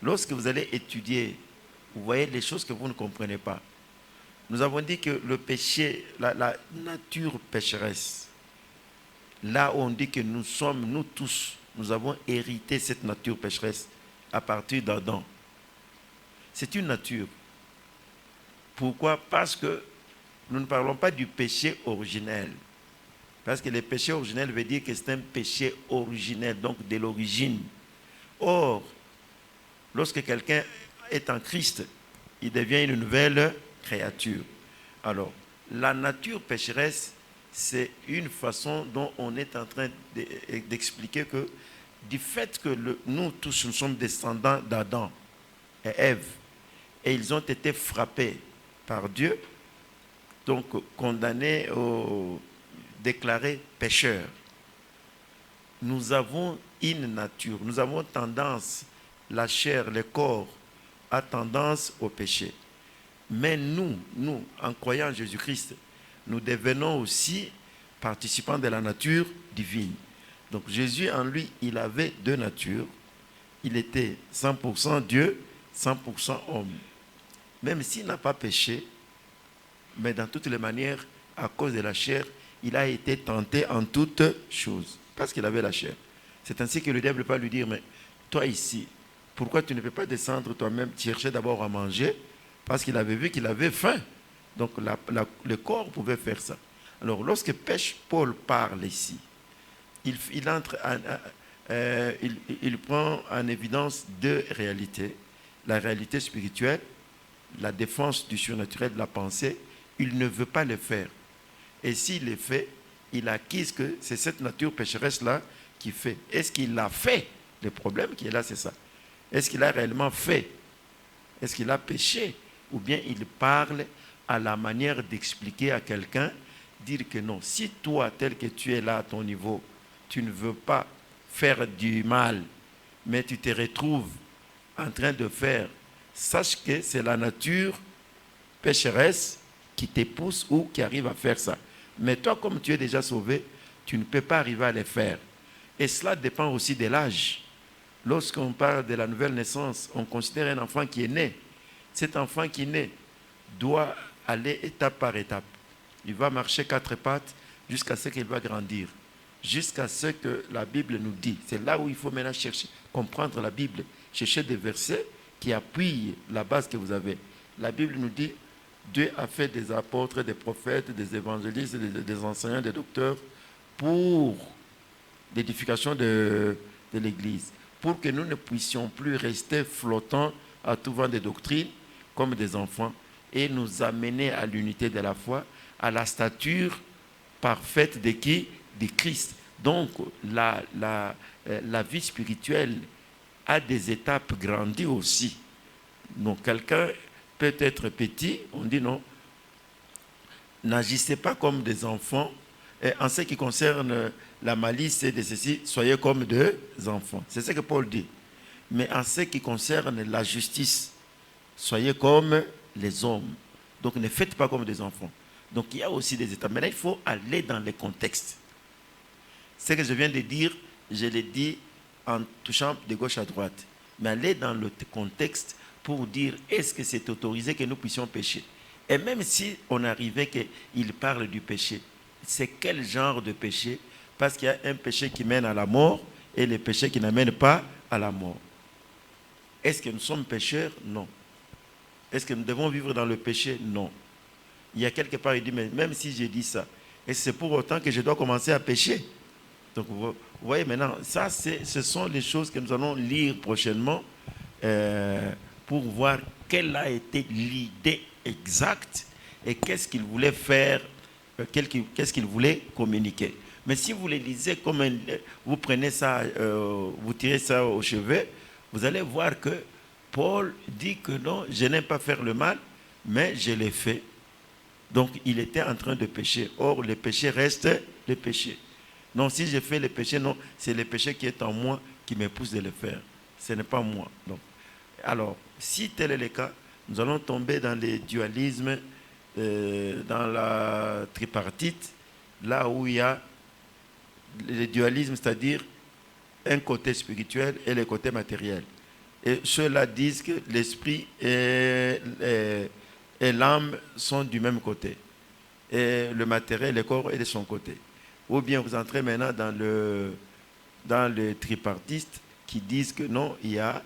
Lorsque vous allez étudier, vous voyez les choses que vous ne comprenez pas. Nous avons dit que le péché, la nature pécheresse, là où on dit que nous sommes, nous tous, nous avons hérité cette nature pécheresse à partir d'Adam. C'est une nature. Pourquoi? Parce que nous ne parlons pas du péché originel. Parce que le péché originel veut dire que c'est un péché originel, donc de l'origine. Or, lorsque quelqu'un est en Christ, il devient une nouvelle créature. Alors, la nature pécheresse, c'est une façon dont on est en train d'expliquer que du fait que nous tous, nous sommes descendants d'Adam et Ève, et ils ont été frappés par Dieu, donc condamnés, déclarés pécheurs. Nous avons une nature, nous avons tendance, la chair, le corps, a tendance au péché. Mais nous, en croyant en Jésus-Christ, nous devenons aussi participants de la nature divine. Donc Jésus en lui, il avait deux natures. Il était 100% Dieu, 100% homme. Même s'il n'a pas péché, mais dans toutes les manières, à cause de la chair, il a été tenté en toutes choses, parce qu'il avait la chair. C'est ainsi que le diable peut lui dire, mais toi ici, pourquoi tu ne peux pas descendre toi-même chercher d'abord à manger? Parce qu'il avait vu qu'il avait faim. Donc le corps pouvait faire ça. Alors lorsque Paul parle ici, il prend en évidence deux réalités. La réalité spirituelle, la défense du surnaturel de la pensée. Il ne veut pas le faire. Et s'il le fait, il acquise que c'est cette nature pécheresse-là qui fait. Est-ce qu'il l'a fait? Le problème qui est là, c'est ça. Est-ce qu'il a réellement fait? Est-ce qu'il a péché? Ou bien il parle à la manière d'expliquer à quelqu'un, dire que non, si toi, tel que tu es là à ton niveau, tu ne veux pas faire du mal, mais tu te retrouves en train de faire, sache que c'est la nature pécheresse qui te pousse ou qui arrive à faire ça. Mais toi, comme tu es déjà sauvé, tu ne peux pas arriver à le faire. Et cela dépend aussi de l'âge. Lorsqu'on parle de la nouvelle naissance, on considère un enfant qui est né. Cet enfant qui est né doit aller étape par étape. Il va marcher 4 pattes jusqu'à ce qu'il va grandir, jusqu'à ce que la Bible nous dit. C'est là où il faut maintenant chercher, comprendre la Bible, chercher des versets qui appuient la base que vous avez. La Bible nous dit, Dieu a fait des apôtres, des prophètes, des évangélistes, des enseignants, des docteurs pour l'édification de l'Église, pour que nous ne puissions plus rester flottants à tout vent des doctrines comme des enfants et nous amener à l'unité de la foi, à la stature parfaite de qui? De Christ. Donc la vie spirituelle a des étapes grandies aussi. Donc quelqu'un peut être petit, on dit non, n'agissez pas comme des enfants. Et en ce qui concerne la malice et de ceci, soyez comme des enfants. C'est ce que Paul dit. Mais en ce qui concerne la justice, soyez comme les hommes. Donc ne faites pas comme des enfants. Donc il y a aussi des étapes. Mais là, il faut aller dans les contextes. Ce que je viens de dire, je l'ai dit en touchant de gauche à droite. Mais aller dans le contexte pour dire est-ce que c'est autorisé que nous puissions pécher. Et même si on arrivait qu'il parle du péché, c'est quel genre de péché? Parce qu'il y a un péché qui mène à la mort et le péché qui n'amène pas à la mort. Est-ce que nous sommes pécheurs? Non. Est-ce que nous devons vivre dans le péché? Non. Il y a quelque part, il dit, mais même si j'ai dit ça, est-ce que c'est pour autant que je dois commencer à pécher? Donc vous voyez maintenant, ça ce sont les choses que nous allons lire prochainement pour voir quelle a été l'idée exacte et qu'est-ce qu'il voulait faire, qu'est-ce qu'il voulait communiquer. Mais si vous les lisez comme vous prenez ça, vous tirez ça au chevet, vous allez voir que Paul dit que non, je n'aime pas faire le mal, mais je l'ai fait. Donc il était en train de pécher. Or, le péché reste le péché. Non, si je fais le péché, non, c'est le péché qui est en moi qui me pousse de le faire. Ce n'est pas moi. Donc, alors, si tel est le cas, nous allons tomber dans les dualismes, dans la tripartite, là où il y a le dualisme, c'est-à-dire un côté spirituel et le côté matériel. Et ceux-là disent que l'esprit et l'âme sont du même côté. Et le matériel, le corps est de son côté. Ou bien vous entrez maintenant dans le tripartiste qui disent que non, il y a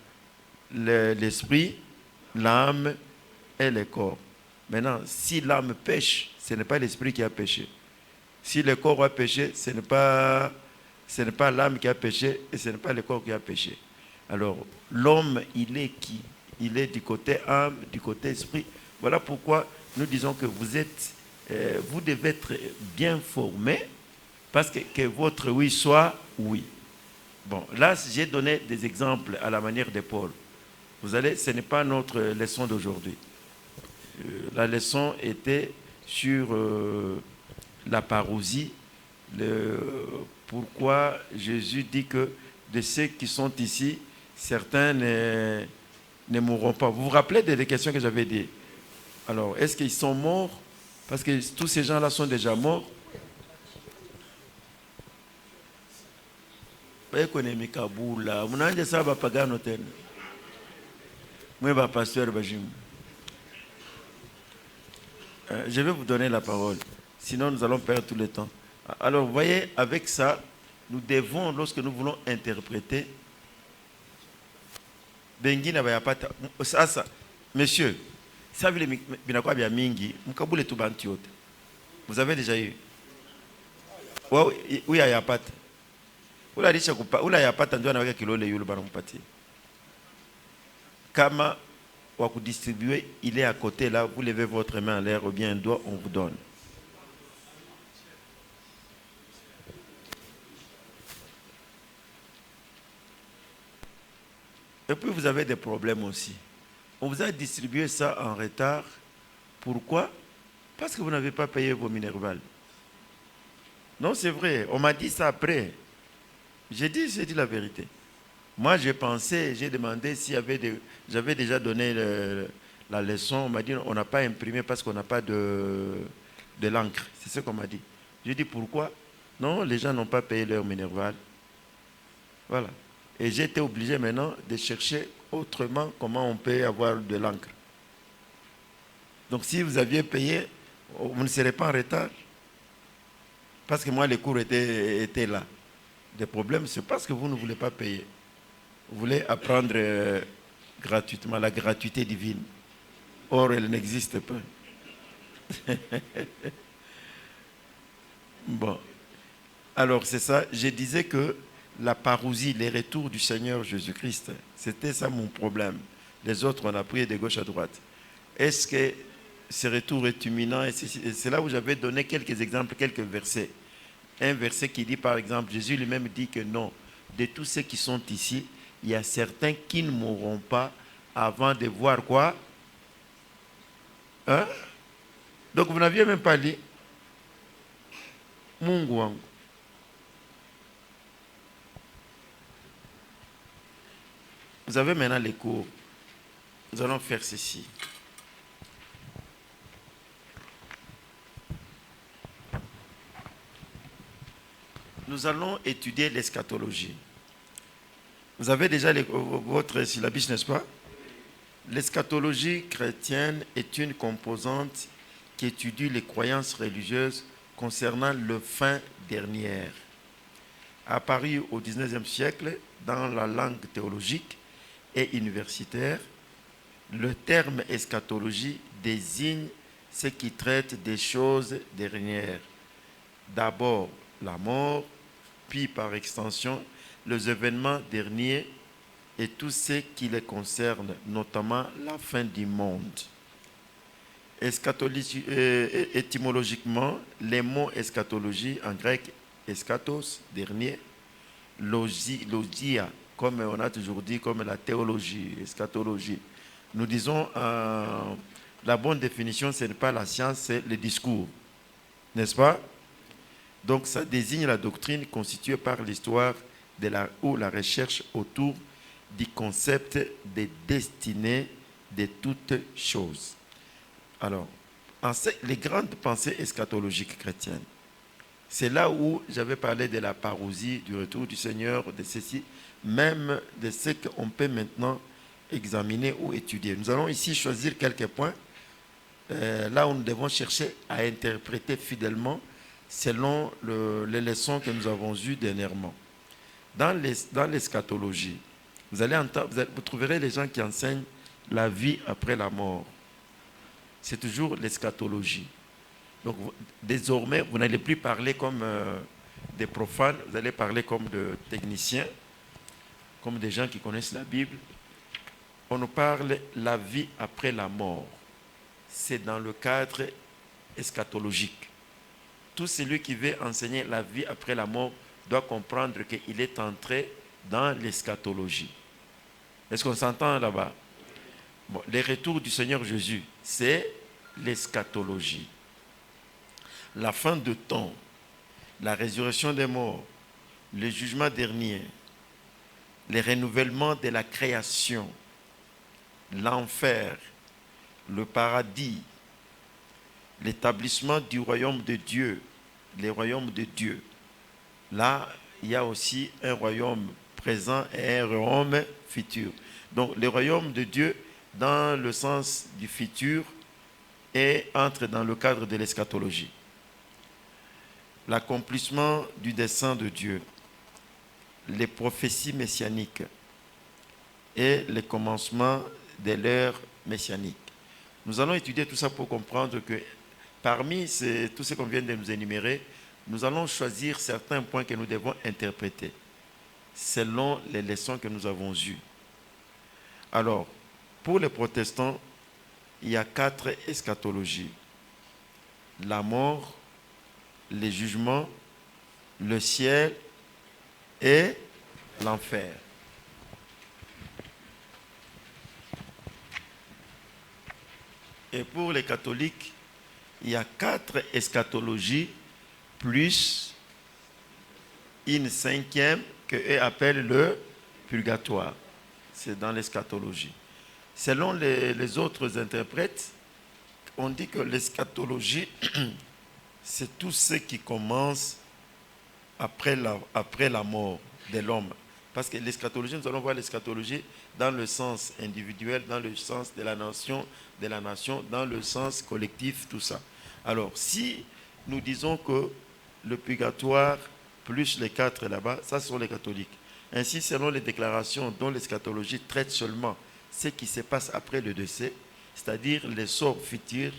l'esprit, l'âme et le corps. Maintenant, si l'âme pêche, ce n'est pas l'esprit qui a péché. Si le corps a péché, ce n'est pas l'âme qui a péché et ce n'est pas le corps qui a péché. Alors, l'homme, il est qui? il est du côté âme, du côté esprit. Voilà pourquoi nous disons que vous devez être bien formé, parce que votre oui soit oui. Bon, là, j'ai donné des exemples à la manière de Paul. Vous allez, ce n'est pas notre leçon d'aujourd'hui. La leçon était sur la parousie, pourquoi Jésus dit que de ceux qui sont ici, certains ne mourront pas. Vous vous rappelez des questions que j'avais dit? Alors, est-ce qu'ils sont morts? Parce que tous ces gens-là sont déjà morts. Je vais vous donner la parole, sinon nous allons perdre tout le temps. Alors, vous voyez, avec ça, nous devons, lorsque nous voulons interpréter, monsieur, vous avez déjà eu? Oui, il y a pas. Kama wa kudistribuer, il est à côté là, vous levez votre main en l'air ou bien un doigt, on vous donne. Et puis vous avez des problèmes aussi. On vous a distribué ça en retard. Pourquoi? Parce que vous n'avez pas payé vos minervales. Non, c'est vrai. On m'a dit ça après. J'ai dit la vérité. Moi, j'ai pensé, j'ai demandé s'il y avait j'avais déjà donné la leçon. On m'a dit on n'a pas imprimé parce qu'on n'a pas de l'encre. C'est ce qu'on m'a dit. J'ai dit pourquoi? Non, les gens n'ont pas payé leur minerval. Voilà. Et j'ai été obligé maintenant de chercher autrement comment on peut avoir de l'encre. Donc si vous aviez payé, vous ne serez pas en retard. Parce que moi, les cours étaient là. Le problème, c'est parce que vous ne voulez pas payer. Vous voulez apprendre gratuitement, la gratuité divine. Or, elle n'existe pas. Bon. Alors, c'est ça. Je disais que la parousie, les retours du Seigneur Jésus-Christ, c'était ça mon problème. Les autres, on a pris de gauche à droite. Est-ce que ce retour est imminent? Et c'est là où j'avais donné quelques exemples, quelques versets. Un verset qui dit, par exemple, Jésus lui-même dit que non, de tous ceux qui sont ici, il y a certains qui ne mourront pas avant de voir quoi? Hein? Donc vous n'aviez même pas lu. Mungu wangu. Vous avez maintenant les cours. Nous allons faire ceci. Nous allons étudier l'eschatologie. Vous avez déjà votre syllabus, n'est-ce pas? L'eschatologie chrétienne est une composante qui étudie les croyances religieuses concernant le fin dernière. Apparu au XIXe siècle dans la langue théologique et universitaire, le terme eschatologie désigne ce qui traite des choses dernières. D'abord la mort, puis par extension les événements derniers et tout ce qui les concerne, notamment la fin du monde. Étymologiquement, les mots eschatologie en grec, eschatos, dernier, logia, comme on a toujours dit, comme la théologie, eschatologie. Nous disons, la bonne définition, ce n'est pas la science, c'est le discours. N'est-ce pas? Donc ça désigne la doctrine constituée par l'histoire ou la recherche autour du concept de destinée de toutes choses. Alors, les grandes pensées eschatologiques chrétiennes, c'est là où j'avais parlé de la parousie, du retour du Seigneur, de ceci, même de ce qu'on peut maintenant examiner ou étudier. Nous allons ici choisir quelques points, là où nous devons chercher à interpréter fidèlement selon les leçons que nous avons eues dernièrement. Dans l'eschatologie, vous trouverez les gens qui enseignent la vie après la mort. C'est toujours l'eschatologie. Donc, désormais, vous n'allez plus parler comme des profanes, vous allez parler comme de techniciens, comme des gens qui connaissent la Bible. on nous parle de la vie après la mort. C'est dans le cadre eschatologique. Tout celui qui veut enseigner la vie après la mort doit comprendre qu'il est entré dans l'eschatologie. Est-ce qu'on s'entend là-bas? Bon, les retours du Seigneur Jésus, c'est l'eschatologie. La fin de temps, la résurrection des morts, le jugement dernier, le renouvellement de la création, l'enfer, le paradis, l'établissement du royaume de Dieu, les royaumes de Dieu. Là, il y a aussi un royaume présent et un royaume futur. Donc, le royaume de Dieu, dans le sens du futur, entre dans le cadre de l'eschatologie. L'accomplissement du dessein de Dieu, les prophéties messianiques et le commencement de l'ère messianique. Nous allons étudier tout ça pour comprendre que parmi tout ce qu'on vient de nous énumérer, nous allons choisir certains points que nous devons interpréter selon les leçons que nous avons eues. Alors, pour les protestants, il y a 4 eschatologies. La mort, les jugements, le ciel et l'enfer. Et pour les catholiques, il y a 4 eschatologies plus une 5e qu'eux appellent le purgatoire. C'est dans l'eschatologie. Selon les autres interprètes, on dit que l'eschatologie, c'est tout ce qui commence après la mort de l'homme. Parce que l'eschatologie, nous allons voir l'eschatologie dans le sens individuel, dans le sens de la nation, dans le sens collectif, tout ça. Alors, si nous disons que le purgatoire plus les 4 là-bas, ça sont les catholiques. Ainsi, selon les déclarations dont l'eschatologie traite seulement ce qui se passe après le décès, c'est-à-dire les sorts futurs,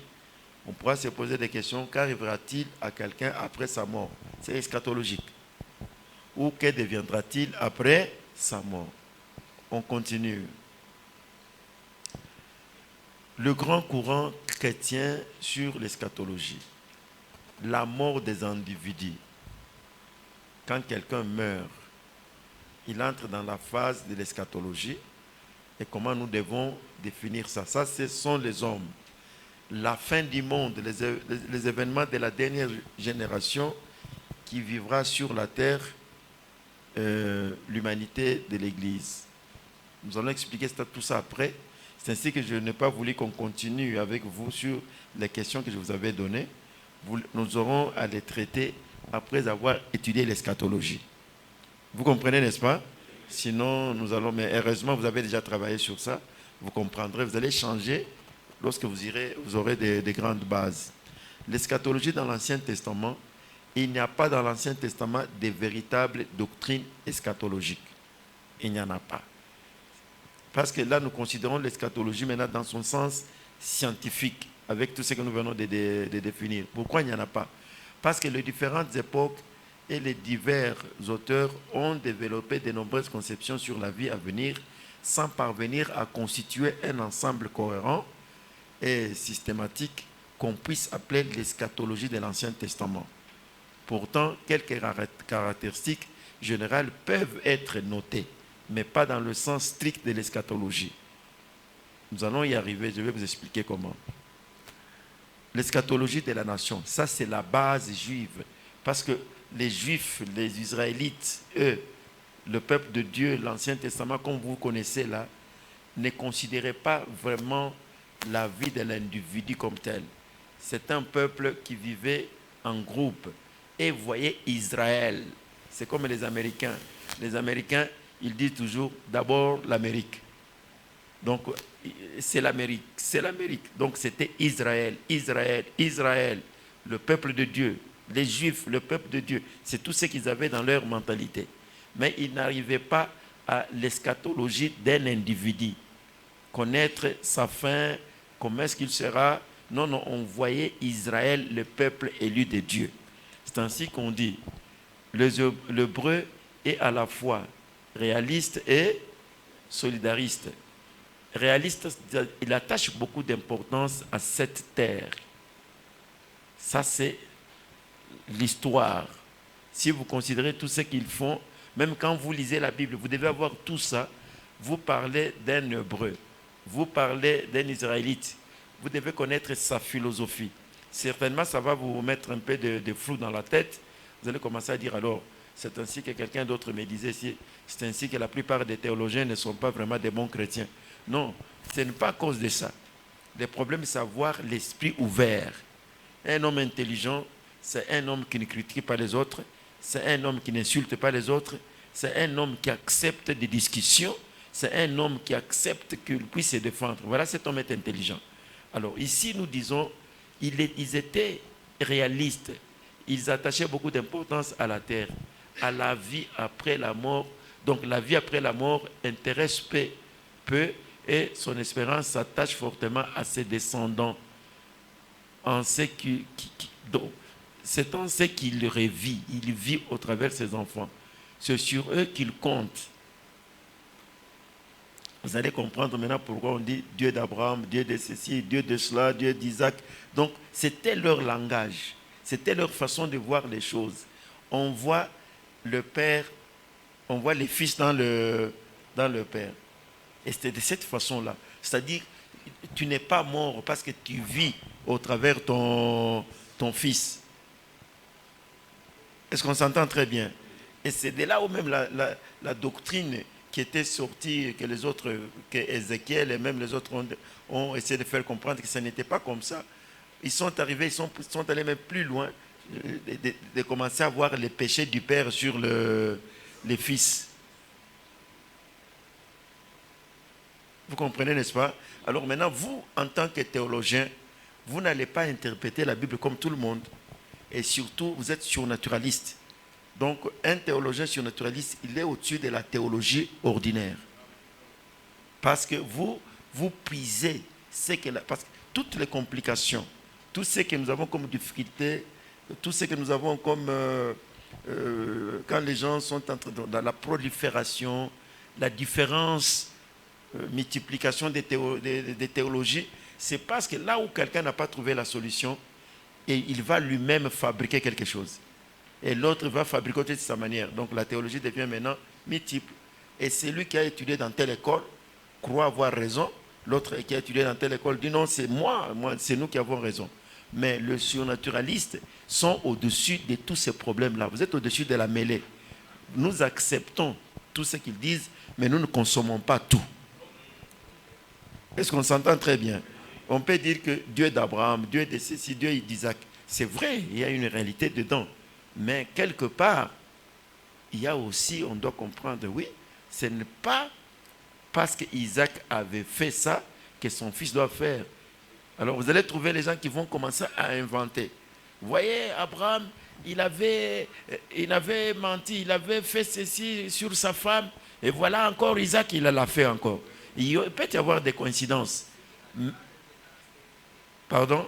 on pourra se poser des questions. Qu'arrivera-t-il à quelqu'un après sa mort? C'est eschatologique. Ou que deviendra-t-il après sa mort? On continue. Le grand courant chrétien sur l'eschatologie. La mort des individus. Quand quelqu'un meurt, il entre dans la phase de l'eschatologie. Et comment nous devons définir ça? Ça, ce sont les hommes. La fin du monde, les événements de la dernière génération qui vivra sur la terre, l'humanité de l'Église. Nous allons expliquer tout ça après. C'est ainsi que je n'ai pas voulu qu'on continue avec vous sur les questions que je vous avais données. Nous aurons à les traiter après avoir étudié l'eschatologie. Vous comprenez, n'est-ce pas? Sinon, nous allons... Mais heureusement, vous avez déjà travaillé sur ça. Vous comprendrez, vous allez changer lorsque vous aurez des grandes bases. L'eschatologie dans l'Ancien Testament, il n'y a pas dans l'Ancien Testament de véritables doctrines eschatologiques. Il n'y en a pas. Parce que là, nous considérons l'eschatologie maintenant dans son sens scientifique, avec tout ce que nous venons de définir. Pourquoi il n'y en a pas? Parce que les différentes époques et les divers auteurs ont développé de nombreuses conceptions sur la vie à venir sans parvenir à constituer un ensemble cohérent et systématique qu'on puisse appeler l'eschatologie de l'Ancien Testament. Pourtant, quelques caractéristiques générales peuvent être notées, mais pas dans le sens strict de l'eschatologie. Nous allons y arriver, je vais vous expliquer comment. L'eschatologie de la nation, ça c'est la base juive, parce que les Juifs, les Israélites, eux, le peuple de Dieu, l'Ancien Testament, comme vous connaissez là, ne considéraient pas vraiment la vie de l'individu comme tel. C'est un peuple qui vivait en groupe et voyait Israël. C'est comme les Américains. Les Américains, ils disent toujours d'abord l'Amérique. Donc, c'est l'Amérique, c'est l'Amérique. Donc, c'était Israël, Israël, Israël, le peuple de Dieu. Les Juifs, le peuple de Dieu, c'est tout ce qu'ils avaient dans leur mentalité. Mais ils n'arrivaient pas à l'eschatologie d'un individu. Connaître sa fin, comment est-ce qu'il sera. Non, non, on voyait Israël, le peuple élu de Dieu. C'est ainsi qu'on dit. L'hébreu est à la fois réaliste et solidariste. réaliste, il attache beaucoup d'importance à cette terre. Ça, c'est l'histoire. Si vous considérez tout ce qu'ils font, même quand vous lisez la Bible, vous devez avoir tout ça. Vous parlez d'un Hébreu, vous parlez d'un Israélite, vous devez connaître sa philosophie. Certainement, ça va vous mettre un peu de flou dans la tête. Vous allez commencer à dire, alors, c'est ainsi que quelqu'un d'autre me disait, c'est ainsi que la plupart des théologiens ne sont pas vraiment des bons chrétiens. Non, ce n'est pas à cause de ça. Le problème, c'est avoir l'esprit ouvert. Un homme intelligent, c'est un homme qui ne critique pas les autres, c'est un homme qui n'insulte pas les autres, c'est un homme qui accepte des discussions, c'est un homme qui accepte qu'il puisse se défendre. Voilà, cet homme est intelligent. Alors ici, nous disons, ils étaient réalistes. Ils attachaient beaucoup d'importance à la terre, à la vie après la mort. Donc la vie après la mort intéresse peu et son espérance s'attache fortement à ses descendants. C'est en ce qu'il revit, il vit au travers de ses enfants. C'est sur eux qu'il compte. Vous allez comprendre maintenant pourquoi on dit Dieu d'Abraham, Dieu de ceci, Dieu de cela, Dieu d'Isaac. Donc, c'était leur langage. C'était leur façon de voir les choses. On voit le Père, on voit les fils dans le Père. Et c'était de cette façon-là. C'est-à-dire, tu n'es pas mort parce que tu vis au travers ton fils. Est-ce qu'on s'entend très bien? Et c'est de là où même la doctrine qui était sortie, que les autres, que Ézéchiel et même les autres ont essayé de faire comprendre que ce n'était pas comme ça. Ils sont arrivés, ils sont allés même plus loin, de commencer à voir les péchés du Père sur les fils. Vous comprenez, n'est-ce pas? Alors maintenant, vous, en tant que théologien, vous n'allez pas interpréter la Bible comme tout le monde. Et surtout, vous êtes surnaturaliste. Donc, un théologien surnaturaliste, il est au-dessus de la théologie ordinaire. Parce que vous puisez parce que toutes les complications, tout ce que nous avons comme difficulté, tout ce que nous avons comme quand les gens sont dans la prolifération, la différence, multiplication des théologies, c'est parce que là où quelqu'un n'a pas trouvé la solution, et il va lui-même fabriquer quelque chose. Et l'autre va fabriquer de sa manière. Donc la théologie devient maintenant multiple. Et celui qui a étudié dans telle école croit avoir raison. L'autre qui a étudié dans telle école dit non, c'est moi c'est nous qui avons raison. Mais les surnaturalistes sont au-dessus de tous ces problèmes-là. Vous êtes au-dessus de la mêlée. Nous acceptons tout ce qu'ils disent, mais nous ne consommons pas tout. Est-ce qu'on s'entend très bien? On peut dire que Dieu d'Abraham, Dieu de ceci, Dieu d'Isaac. C'est vrai, il y a une réalité dedans. Mais quelque part, il y a aussi, on doit comprendre, oui, ce n'est pas parce qu'Isaac avait fait ça que son fils doit faire. Alors vous allez trouver les gens qui vont commencer à inventer. Vous voyez, Abraham, il avait menti, il avait fait ceci sur sa femme, et voilà encore Isaac, il l'a fait encore. Il peut y avoir des coïncidences. Pardon?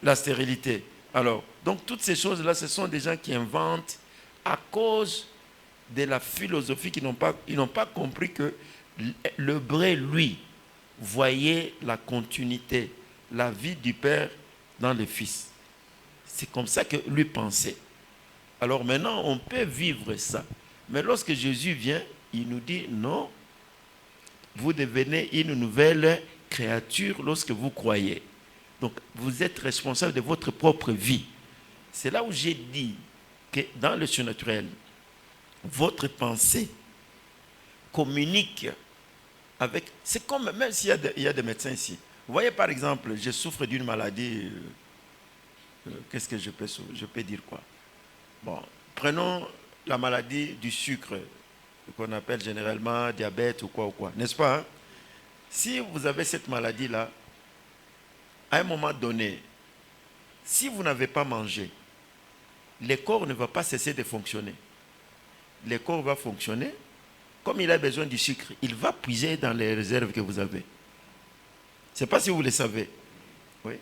La stérilité. Alors, donc toutes ces choses-là, ce sont des gens qui inventent à cause de la philosophie, ils n'ont pas compris que l'hébreu, lui, voyait la continuité, la vie du Père dans le Fils. C'est comme ça que lui pensait. Alors maintenant, on peut vivre ça. Mais lorsque Jésus vient, il nous dit non, vous devenez une nouvelle créature lorsque vous croyez. Donc, vous êtes responsable de votre propre vie. C'est là où j'ai dit que dans le surnaturel, votre pensée communique avec... C'est comme, même s'il y a des médecins ici. Vous voyez, par exemple, je souffre d'une maladie. Qu'est-ce que je peux dire quoi? Bon, prenons la maladie du sucre, qu'on appelle généralement diabète ou quoi, n'est-ce pas? Hein? Si vous avez cette maladie-là, à un moment donné, si vous n'avez pas mangé, le corps ne va pas cesser de fonctionner. Le corps va fonctionner. Comme il a besoin du sucre, il va puiser dans les réserves que vous avez. Je ne sais pas si vous le savez. Oui.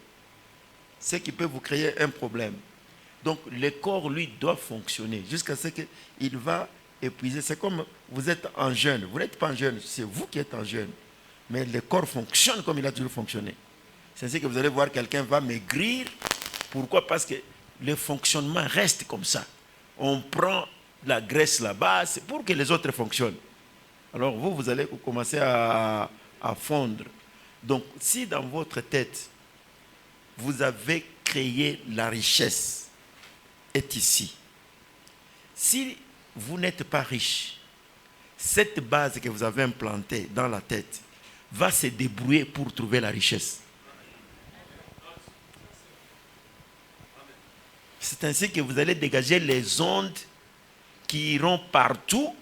Ce qui peut vous créer un problème. Donc, le corps, lui, doit fonctionner jusqu'à ce qu'il va épuiser. C'est comme vous êtes en jeûne. Vous n'êtes pas en jeûne, c'est vous qui êtes en jeûne. Mais le corps fonctionne comme il a toujours fonctionné. C'est ainsi que vous allez voir quelqu'un va maigrir. Pourquoi? Parce que le fonctionnement reste comme ça. On prend la graisse là-bas, c'est pour que les autres fonctionnent. Alors vous allez commencer à fondre. Donc, si dans votre tête, vous avez créé la richesse, est ici. Si vous n'êtes pas riche, cette base que vous avez implantée dans la tête va se débrouiller pour trouver la richesse. C'est ainsi que vous allez dégager les ondes qui iront partout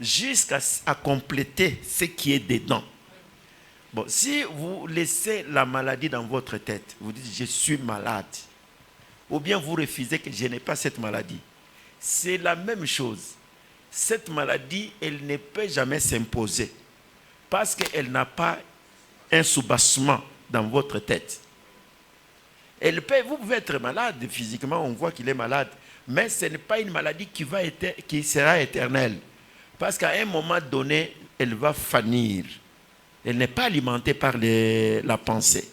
jusqu'à compléter ce qui est dedans. Bon, si vous laissez la maladie dans votre tête, vous dites je suis malade, ou bien vous refusez que je n'ai pas cette maladie, c'est la même chose. Cette maladie, elle ne peut jamais s'imposer parce qu'elle n'a pas un soubassement dans votre tête. Vous pouvez être malade physiquement, on voit qu'il est malade, mais ce n'est pas une maladie qui sera éternelle. Parce qu'à un moment donné, elle va fanir. Elle n'est pas alimentée par la pensée.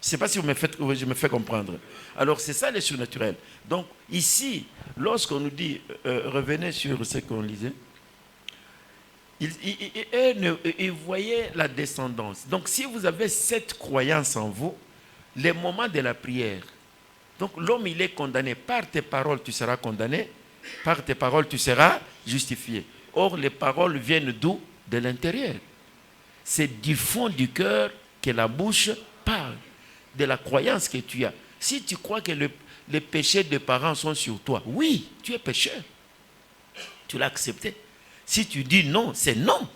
Je ne sais pas si je me fais comprendre. Alors c'est ça le surnaturel. Donc ici, lorsqu'on nous dit, revenez sur ce qu'on lisait, ils voyaient la descendance. Donc si vous avez cette croyance en vous, les moments de la prière, donc l'homme il est condamné, par tes paroles tu seras condamné, par tes paroles tu seras justifié. Or les paroles viennent d'où? De l'intérieur. C'est du fond du cœur que la bouche parle, de la croyance que tu as. Si tu crois que les péchés des parents sont sur toi, oui, tu es pécheur. Tu l'as accepté. Si tu dis non, c'est non.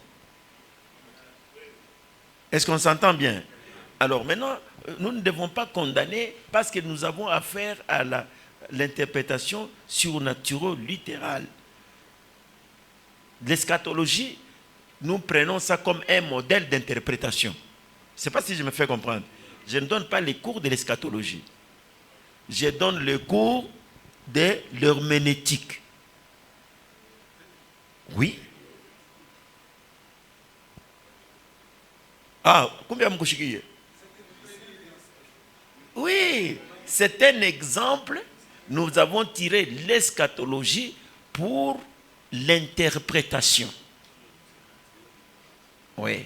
Est-ce qu'on s'entend bien? Alors maintenant, nous ne devons pas condamner parce que nous avons affaire à l'interprétation surnaturelle, littérale. L'eschatologie, nous prenons ça comme un modèle d'interprétation. Je ne sais pas si je me fais comprendre. Je ne donne pas les cours de l'eschatologie. Je donne le cours de l'herméneutique. Oui. Ah, combien vous couchez? Oui, c'est un exemple. Nous avons tiré l'eschatologie pour l'interprétation. Oui.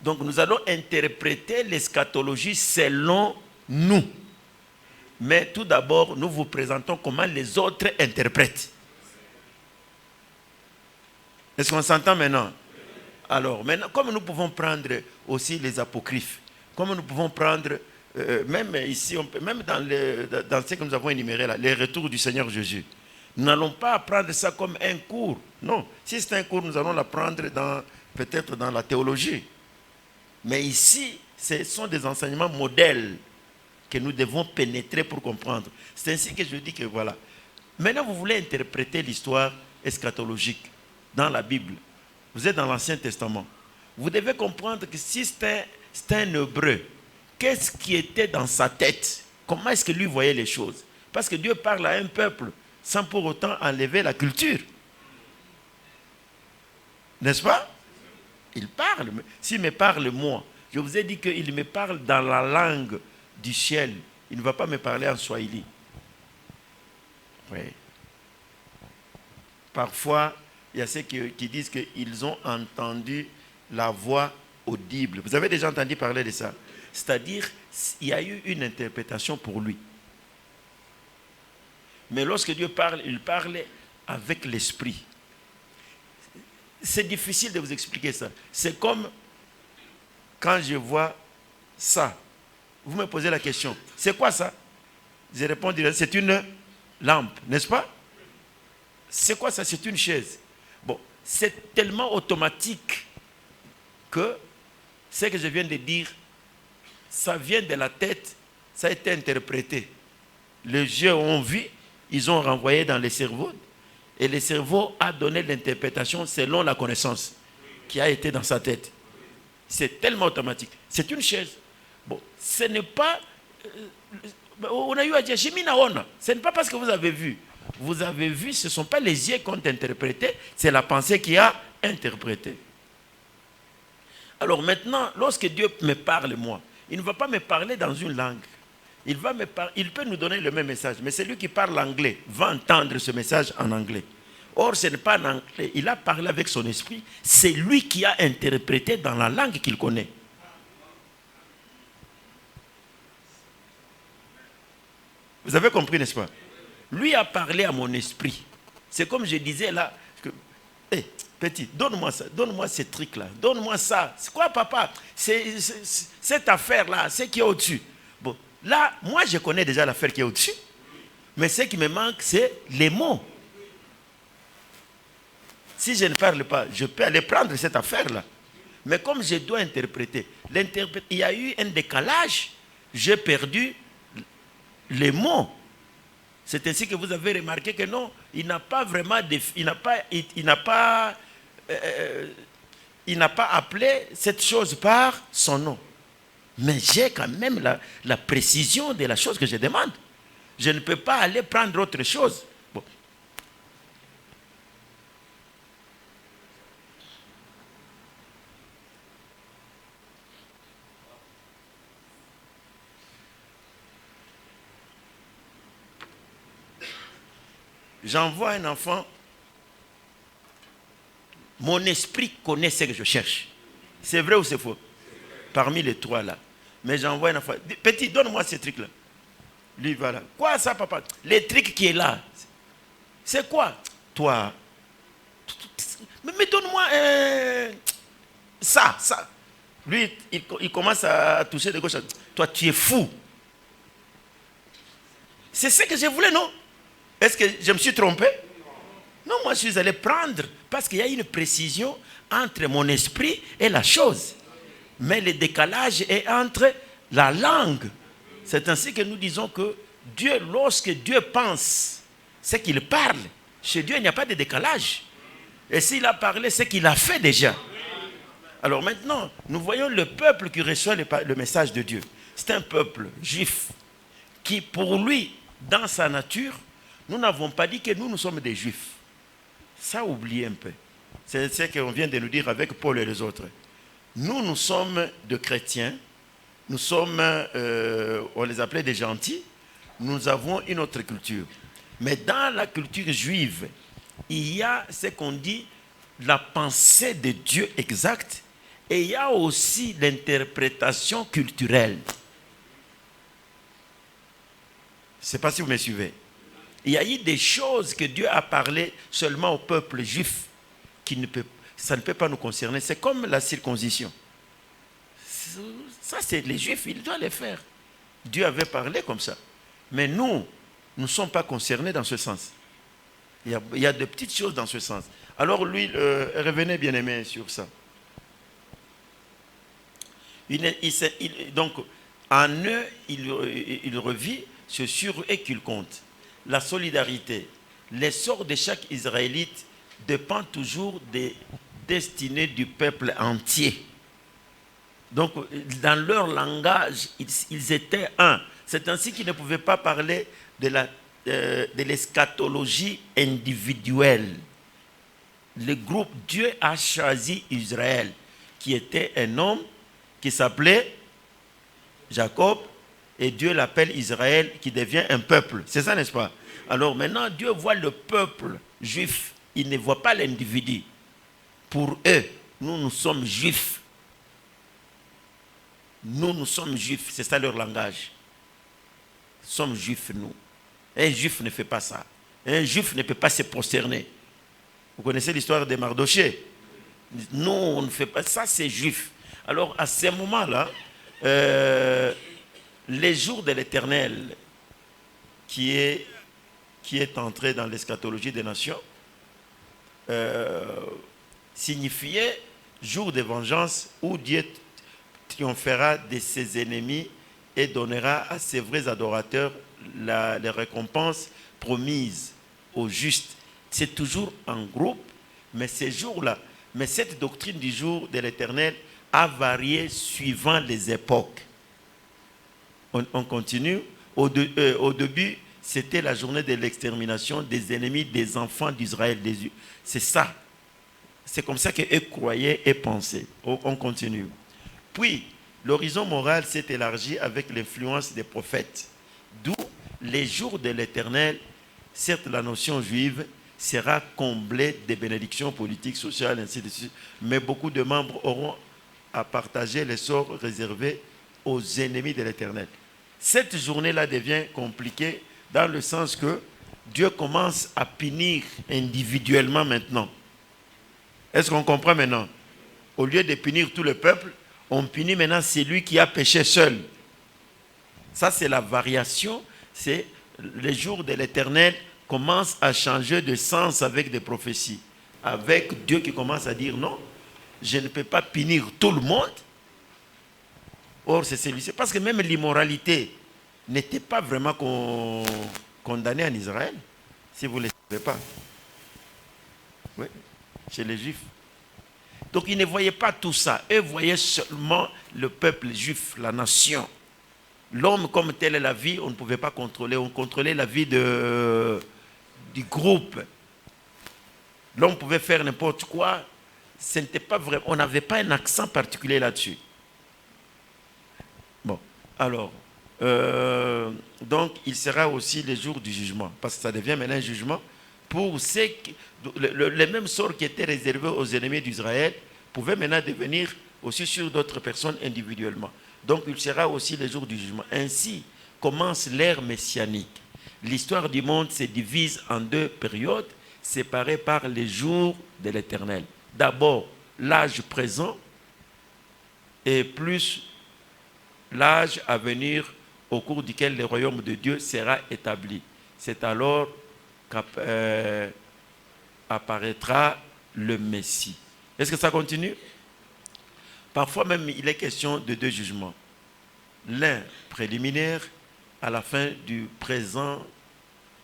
Donc nous allons interpréter l'eschatologie selon nous. Mais tout d'abord, nous vous présentons comment les autres interprètent. Est-ce qu'on s'entend maintenant? Alors, maintenant, comme nous pouvons prendre aussi les apocryphes, comme nous pouvons prendre, même ici, même dans ce que nous avons énuméré là, les retours du Seigneur Jésus, nous n'allons pas prendre ça comme un cours. Non, si c'est un cours, nous allons l'apprendre peut-être dans la théologie. Mais ici, ce sont des enseignements modèles que nous devons pénétrer pour comprendre. C'est ainsi que je dis que voilà. Maintenant, vous voulez interpréter l'histoire eschatologique dans la Bible. Vous êtes dans l'Ancien Testament. Vous devez comprendre que si c'est un Hébreu, qu'est-ce qui était dans sa tête? Comment est-ce que lui voyait les choses? Parce que Dieu parle à un peuple sans pour autant enlever la culture. N'est-ce pas? Il parle. S'il me parle moi, je vous ai dit qu'il me parle dans la langue du ciel. Il ne va pas me parler en swahili. Oui. Parfois, il y a ceux qui disent qu'ils ont entendu la voix audible. Vous avez déjà entendu parler de ça? C'est-à-dire, il y a eu une interprétation pour lui. Mais lorsque Dieu parle, il parle avec l'esprit. C'est difficile de vous expliquer ça. C'est comme quand je vois ça. Vous me posez la question, c'est quoi ça? Je réponds, c'est une lampe, n'est-ce pas? C'est quoi ça? C'est une chaise. Bon, c'est tellement automatique que ce que je viens de dire, ça vient de la tête, ça a été interprété. Les yeux ont vu, ils ont renvoyé dans les cerveaux, et le cerveau a donné l'interprétation selon la connaissance qui a été dans sa tête. C'est tellement automatique. C'est une chaise. Bon, ce n'est pas... On a eu à dire, ce n'est pas parce que vous avez vu. vous avez vu, ce ne sont pas les yeux qui ont interprété, c'est la pensée qui a interprété. Alors maintenant, lorsque Dieu me parle, moi, il ne va pas me parler dans une langue. Il peut nous donner le même message, mais celui qui parle anglais va entendre ce message en anglais. Or, ce n'est pas en anglais. Il a parlé avec son esprit. C'est lui qui a interprété dans la langue qu'il connaît. Vous avez compris, n'est-ce pas? Lui a parlé à mon esprit. C'est comme je disais là, hey, petit, donne-moi ça, donne-moi ces trucs-là, donne-moi ça. C'est quoi, papa? Cette affaire-là, c'est qui est au-dessus. Bon, là, moi, je connais déjà l'affaire qui est au-dessus. Mais ce qui me manque, c'est les mots. Si je ne parle pas, je peux aller prendre cette affaire-là. Mais comme je dois interpréter, il y a eu un décalage. J'ai perdu les mots. C'est ainsi que vous avez remarqué que non, il n'a pas vraiment, il n'a pas appelé cette chose par son nom. Mais j'ai quand même la précision de la chose que je demande. Je ne peux pas aller prendre autre chose. Bon. J'envoie un enfant, mon esprit connaît ce que je cherche. C'est vrai ou c'est faux? Parmi les trois là. Mais j'envoie un enfant. Petit, donne-moi ces trucs-là. Lui, voilà. Quoi ça, papa? Les trucs qui est là. C'est quoi? Toi. Mais donne-moi ça. Lui, il commence à toucher de gauche. Toi, tu es fou. C'est ce que je voulais, non? Est-ce que je me suis trompé? Non, moi je suis allé prendre, parce qu'il y a une précision entre mon esprit et la chose. Mais le décalage est entre la langue. C'est ainsi que nous disons que Dieu, lorsque Dieu pense, c'est qu'il parle. Chez Dieu, il n'y a pas de décalage. Et s'il a parlé, c'est qu'il a fait déjà. Alors maintenant, nous voyons le peuple qui reçoit le message de Dieu. C'est un peuple juif qui, pour lui, dans sa nature, nous n'avons pas dit que nous sommes des juifs. Ça, oubliez un peu. C'est ce qu'on vient de nous dire avec Paul et les autres. Nous sommes des chrétiens. Nous sommes, on les appelait des gentils. Nous avons une autre culture. Mais dans la culture juive, il y a ce qu'on dit la pensée de Dieu exacte. Et il y a aussi l'interprétation culturelle. Je ne sais pas si vous me suivez. Il y a eu des choses que Dieu a parlé seulement au peuple juif, ça ne peut pas nous concerner. C'est comme la circoncision. Ça, c'est les juifs, ils doivent les faire. Dieu avait parlé comme ça. Mais nous ne sommes pas concernés dans ce sens. Il y a de petites choses dans ce sens. Alors lui, revenez bien aimé sur ça. Donc, en eux, il revit, c'est sur eux qu'il compte. La solidarité, l'essor de chaque Israélite dépend toujours des destinées du peuple entier. Donc, dans leur langage, ils étaient un. C'est ainsi qu'ils ne pouvaient pas parler de l'eschatologie individuelle. Le groupe, Dieu a choisi Israël, qui était un homme qui s'appelait Jacob, et Dieu l'appelle Israël, qui devient un peuple. C'est ça, n'est-ce pas? Alors maintenant, Dieu voit le peuple juif. Il ne voit pas l'individu. Pour eux, nous sommes juifs. Nous sommes juifs. C'est ça leur langage. Nous sommes juifs, nous. Un juif ne fait pas ça. Un juif ne peut pas se prosterner. Vous connaissez l'histoire de Mardoché? Nous, on ne fait pas ça, c'est juif. Alors, à ce moment-là, les jours de l'Éternel, qui est entré dans l'eschatologie des nations, signifiait jour de vengeance où Dieu triomphera de ses ennemis et donnera à ses vrais adorateurs les récompenses promises aux justes. C'est toujours en groupe, mais ces jours-là, mais cette doctrine du jour de l'Éternel a varié suivant les époques. On continue. Au début, c'était la journée de l'extermination des ennemis des enfants d'Israël. C'est ça. C'est comme ça qu'eux croyaient et pensaient. On continue. Puis, l'horizon moral s'est élargi avec l'influence des prophètes. D'où les jours de l'Éternel, certes la notion juive sera comblée des bénédictions politiques, sociales, ainsi de suite. Mais beaucoup de membres auront à partager les sorts réservés aux ennemis de l'Éternel. Cette journée-là devient compliquée dans le sens que Dieu commence à punir individuellement maintenant. Est-ce qu'on comprend maintenant? Au lieu de punir tout le peuple, on punit maintenant celui qui a péché seul. Ça, c'est la variation. C'est les jours de l'Éternel commencent à changer de sens avec des prophéties. Avec Dieu qui commence à dire non, je ne peux pas punir tout le monde. Or, c'est celui-ci. Parce que même l'immoralité n'était pas vraiment condamnée en Israël, si vous ne le savez pas. Oui, chez les Juifs. Donc, ils ne voyaient pas tout ça. Eux voyaient seulement le peuple juif, la nation. L'homme, comme telle est la vie, on ne pouvait pas contrôler. On contrôlait la vie du groupe. L'homme pouvait faire n'importe quoi. Ce n'était pas vrai. On n'avait pas un accent particulier là-dessus. Bon, alors, donc il sera aussi le jour du jugement, parce que ça devient maintenant un jugement pour ceux qui, les mêmes sorts qui étaient réservés aux ennemis d'Israël pouvaient maintenant devenir aussi sur d'autres personnes individuellement. Donc il sera aussi le jour du jugement. Ainsi commence l'ère messianique. L'histoire du monde se divise en deux périodes séparées par les jours de l'Éternel. D'abord, l'âge présent et plus l'âge à venir au cours duquel le royaume de Dieu sera établi. C'est alors qu'apparaîtra le Messie. Est-ce que ça continue? Parfois même, il est question de deux jugements. L'un préliminaire à la fin du présent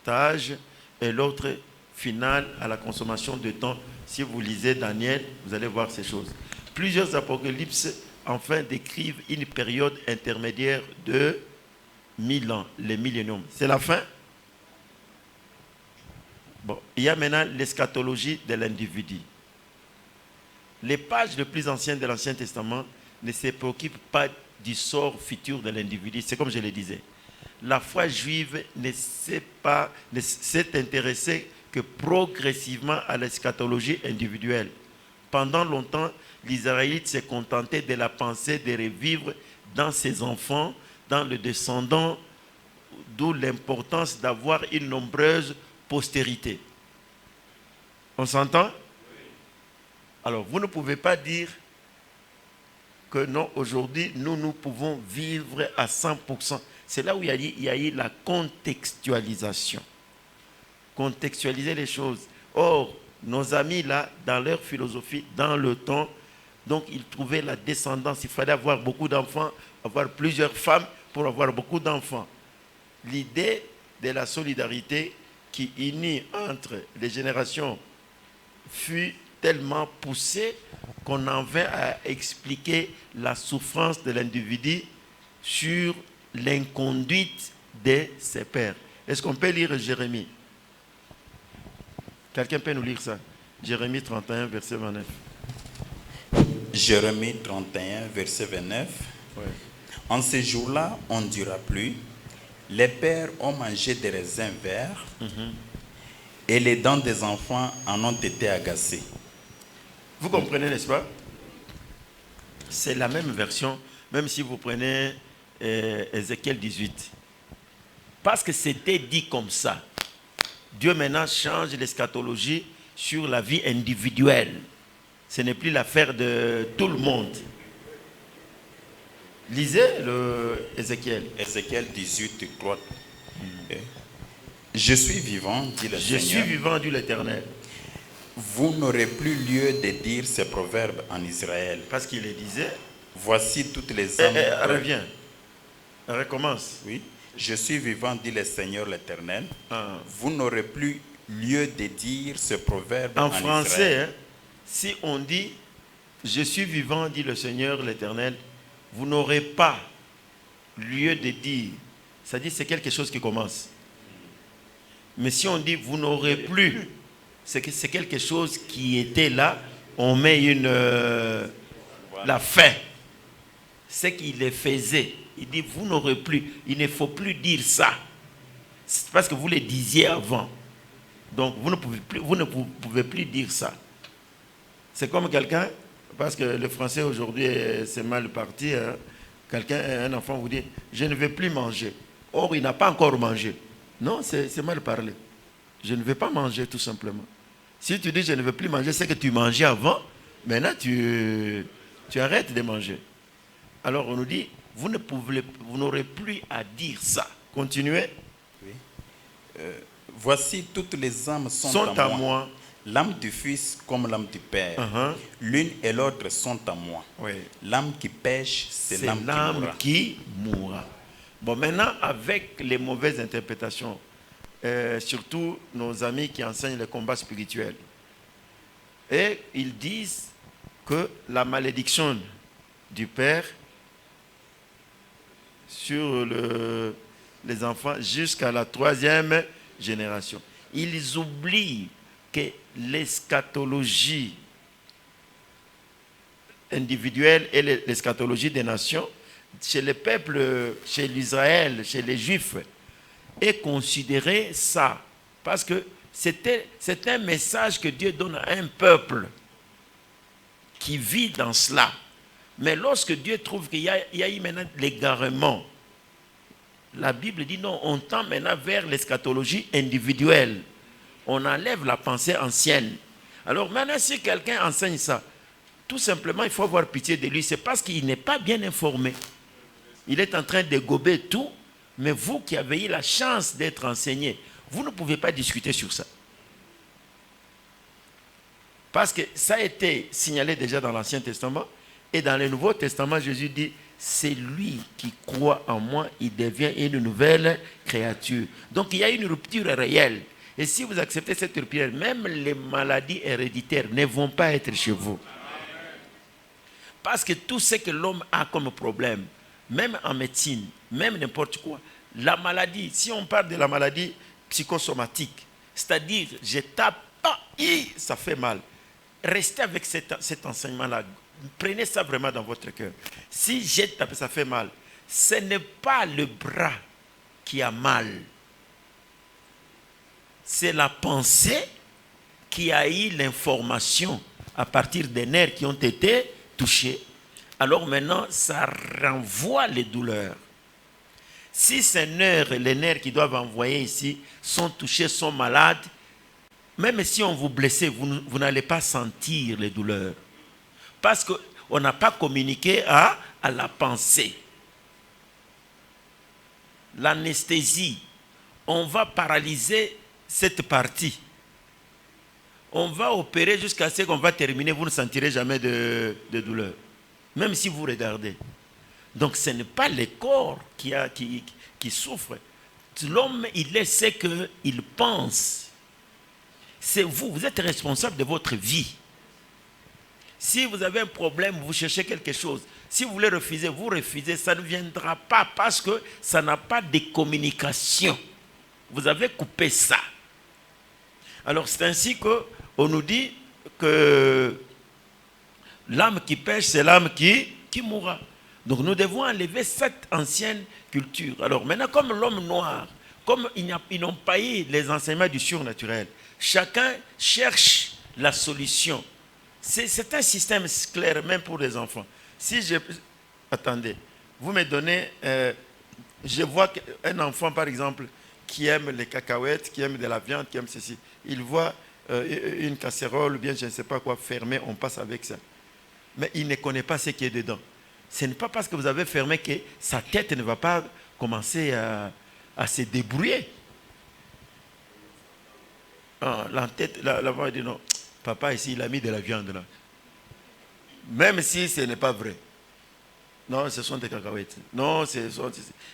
âge et l'autre final à la consommation de temps. Si vous lisez Daniel, vous allez voir ces choses. Plusieurs apocalypses enfin décrivent une période intermédiaire de 1000 ans, les milléniums. C'est la fin. Bon, il y a maintenant l'eschatologie de l'individu. Les pages les plus anciennes de l'Ancien Testament ne se préoccupent pas du sort futur de l'individu. C'est comme je le disais. La foi juive ne s'est intéressée que progressivement à l'eschatologie individuelle. Pendant longtemps, l'Israélite s'est contenté de la pensée de revivre dans ses enfants, dans le descendant, d'où l'importance d'avoir une nombreuse postérité. On s'entend? Alors, vous ne pouvez pas dire que non, aujourd'hui, nous pouvons vivre à 100%. C'est là où il y a eu la contextualisation. Contextualiser les choses. Or, nos amis là, dans leur philosophie, dans le temps, donc ils trouvaient la descendance. Il fallait avoir beaucoup d'enfants, avoir plusieurs femmes pour avoir beaucoup d'enfants. L'idée de la solidarité qui unit entre les générations fut tellement poussée qu'on en vint à expliquer la souffrance de l'individu sur l'inconduite de ses pères. Est-ce qu'on peut lire Jérémie? Quelqu'un peut nous lire ça? Jérémie 31, verset 29. Jérémie 31, verset 29. Ouais. En ces jours-là, on ne dira plus, les pères ont mangé des raisins verts et les dents des enfants en ont été agacées. Vous comprenez, n'est-ce pas? C'est la même version, même si vous prenez Ézéchiel 18. Parce que c'était dit comme ça. Dieu maintenant change l'eschatologie sur la vie individuelle. Ce n'est plus l'affaire de tout le monde. Lisez le Ézéchiel. Ézéchiel 18, 3. Je suis vivant, dit le Seigneur. Je suis vivant, dit l'Éternel. Vous n'aurez plus lieu de dire ces proverbes en Israël. Parce qu'il les disait. Voici toutes les âmes. Reviens. Recommence. Oui. Je suis vivant, dit le Seigneur l'Éternel. Ah. Vous n'aurez plus lieu de dire ce proverbe en français, Israël. Si on dit je suis vivant, dit le Seigneur l'Éternel, vous n'aurez pas lieu de dire. Ça dit c'est quelque chose qui commence. Mais si on dit vous n'aurez plus, c'est que c'est quelque chose qui était là, on met la fin. C'est qu'il le faisait. Il dit vous n'aurez plus, il ne faut plus dire ça. C'est parce que vous le disiez avant. Donc vous ne pouvez plus dire ça. C'est comme quelqu'un, parce que le français aujourd'hui c'est mal parti, hein. Un enfant vous dit je ne vais plus manger. Or il n'a pas encore mangé. Non, c'est mal parlé. Je ne vais pas manger tout simplement. Si tu dis je ne veux plus manger, c'est que tu mangeais avant, maintenant tu arrêtes de manger. Alors on nous dit vous n'aurez plus à dire ça. Continuez. Oui. Voici toutes les âmes sont à moi. L'âme du Fils comme l'âme du Père. L'une et l'autre sont à moi. Oui. L'âme qui pêche, c'est l'âme qui mourra. Bon, maintenant, avec les mauvaises interprétations, surtout nos amis qui enseignent le combat spirituel, et ils disent que la malédiction du Père sur les enfants jusqu'à la 3e génération. Ils oublient que l'eschatologie individuelle et l'eschatologie des nations, chez les peuples, chez l'Israël, chez les Juifs, est considéré ça. Parce que c'est un message que Dieu donne à un peuple qui vit dans cela. Mais lorsque Dieu trouve qu'il y a eu maintenant l'égarement, la Bible dit non, on tend maintenant vers l'eschatologie individuelle. On enlève la pensée ancienne. Alors maintenant, si quelqu'un enseigne ça, tout simplement, il faut avoir pitié de lui. C'est parce qu'il n'est pas bien informé. Il est en train de gober tout, mais vous qui avez eu la chance d'être enseigné, vous ne pouvez pas discuter sur ça. Parce que ça a été signalé déjà dans l'Ancien Testament, et dans le Nouveau Testament, Jésus dit, c'est lui qui croit en moi, il devient une nouvelle créature. Donc il y a une rupture réelle. Et si vous acceptez cette rupture, même les maladies héréditaires ne vont pas être chez vous. Parce que tout ce que l'homme a comme problème, même en médecine, même n'importe quoi, la maladie, si on parle de la maladie psychosomatique, c'est-à-dire je tape, ça fait mal. Restez avec cet enseignement-là. Prenez ça vraiment dans votre cœur. Si j'ai tapé, ça fait mal. Ce n'est pas le bras qui a mal. C'est la pensée qui a eu l'information à partir des nerfs qui ont été touchés. Alors maintenant, ça renvoie les douleurs. Si ces nerfs, les nerfs qui doivent envoyer ici, sont touchés, sont malades, même si on vous blesse, vous n'allez pas sentir les douleurs. Parce qu'on n'a pas communiqué à la pensée. L'anesthésie, on va paralyser cette partie. On va opérer jusqu'à ce qu'on va terminer, vous ne sentirez jamais de douleur. Même si vous regardez. Donc ce n'est pas le corps qui souffre. L'homme, il est ce qu'il pense. C'est vous, vous êtes responsable de votre vie. Si vous avez un problème, vous cherchez quelque chose. Si vous voulez refuser, vous refusez, ça ne viendra pas parce que ça n'a pas de communication. Vous avez coupé ça. Alors c'est ainsi qu'on nous dit que l'âme qui pêche, c'est l'âme qui mourra. Donc nous devons enlever cette ancienne culture. Alors maintenant, comme l'homme noir, comme ils n'ont pas eu les enseignements du surnaturel, chacun cherche la solution. C'est un système clair, même pour les enfants. Si je... Attendez, vous me donnez... je vois un enfant, par exemple, qui aime les cacahuètes, qui aime de la viande, qui aime ceci. Il voit une casserole, ou bien je ne sais pas quoi, fermée, on passe avec ça. Mais il ne connaît pas ce qui est dedans. Ce n'est pas parce que vous avez fermé que sa tête ne va pas commencer à se débrouiller. La tête, la voix dit non. Papa ici, il a mis de la viande là. Même si ce n'est pas vrai. Non, ce sont des cacahuètes. Non,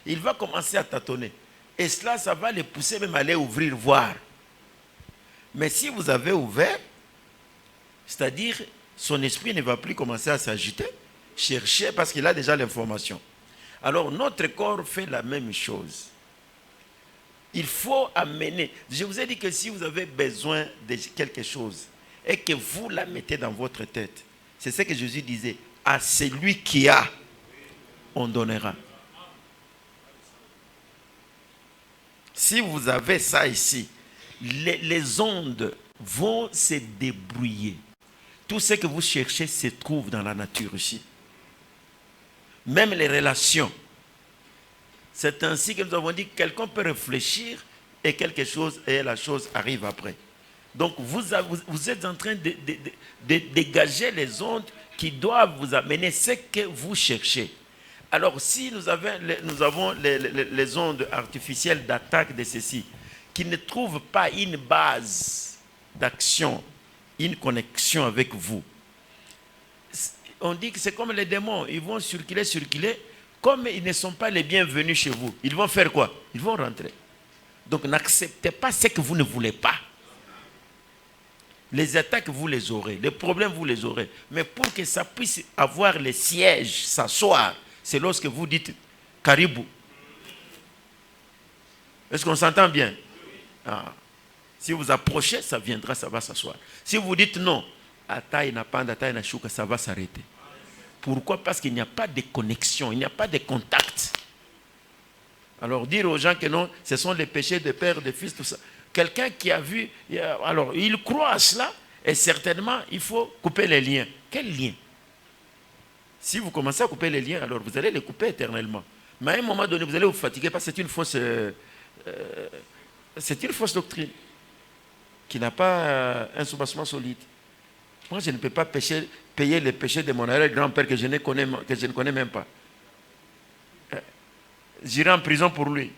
il va commencer à tâtonner. Et cela, ça va le pousser même à aller ouvrir, voir. Mais si vous avez ouvert, c'est-à-dire, son esprit ne va plus commencer à s'agiter, chercher, parce qu'il a déjà l'information. Alors, notre corps fait la même chose. Il faut amener. Je vous ai dit que si vous avez besoin de quelque chose et que vous la mettez dans votre tête, c'est ce que Jésus disait, à celui qui a, on donnera. Si vous avez ça ici, les ondes vont se débrouiller. Tout ce que vous cherchez se trouve dans la nature ici. Même les relations. C'est ainsi que nous avons dit que quelqu'un peut réfléchir et quelque chose, et la chose arrive après. Donc vous êtes en train de dégager les ondes qui doivent vous amener ce que vous cherchez. Alors si nous avons les ondes artificielles d'attaque de ceci, qui ne trouvent pas une base d'action, une connexion avec vous, on dit que c'est comme les démons, ils vont circuler, comme ils ne sont pas les bienvenus chez vous, ils vont faire quoi? Ils vont rentrer. Donc n'acceptez pas ce que vous ne voulez pas. Les attaques, vous les aurez, les problèmes, vous les aurez. Mais pour que ça puisse avoir les sièges, s'asseoir, c'est lorsque vous dites « Caribou ». Est-ce qu'on s'entend bien? Si vous approchez, ça viendra, ça va s'asseoir. Si vous dites non, ça va s'arrêter. Pourquoi? Parce qu'il n'y a pas de connexion, il n'y a pas de contact. Alors dire aux gens que non, ce sont les péchés de père, de fils, tout ça. Quelqu'un qui a vu, alors il croit à cela, et certainement il faut couper les liens. Quels liens? Si vous commencez à couper les liens, alors vous allez les couper éternellement. Mais à un moment donné, vous allez vous fatiguer parce que c'est une fausse doctrine qui n'a pas un soubassement solide. Moi, je ne peux pas payer les péchés de mon arrière-grand-père que je ne connais même pas. J'irai en prison pour lui.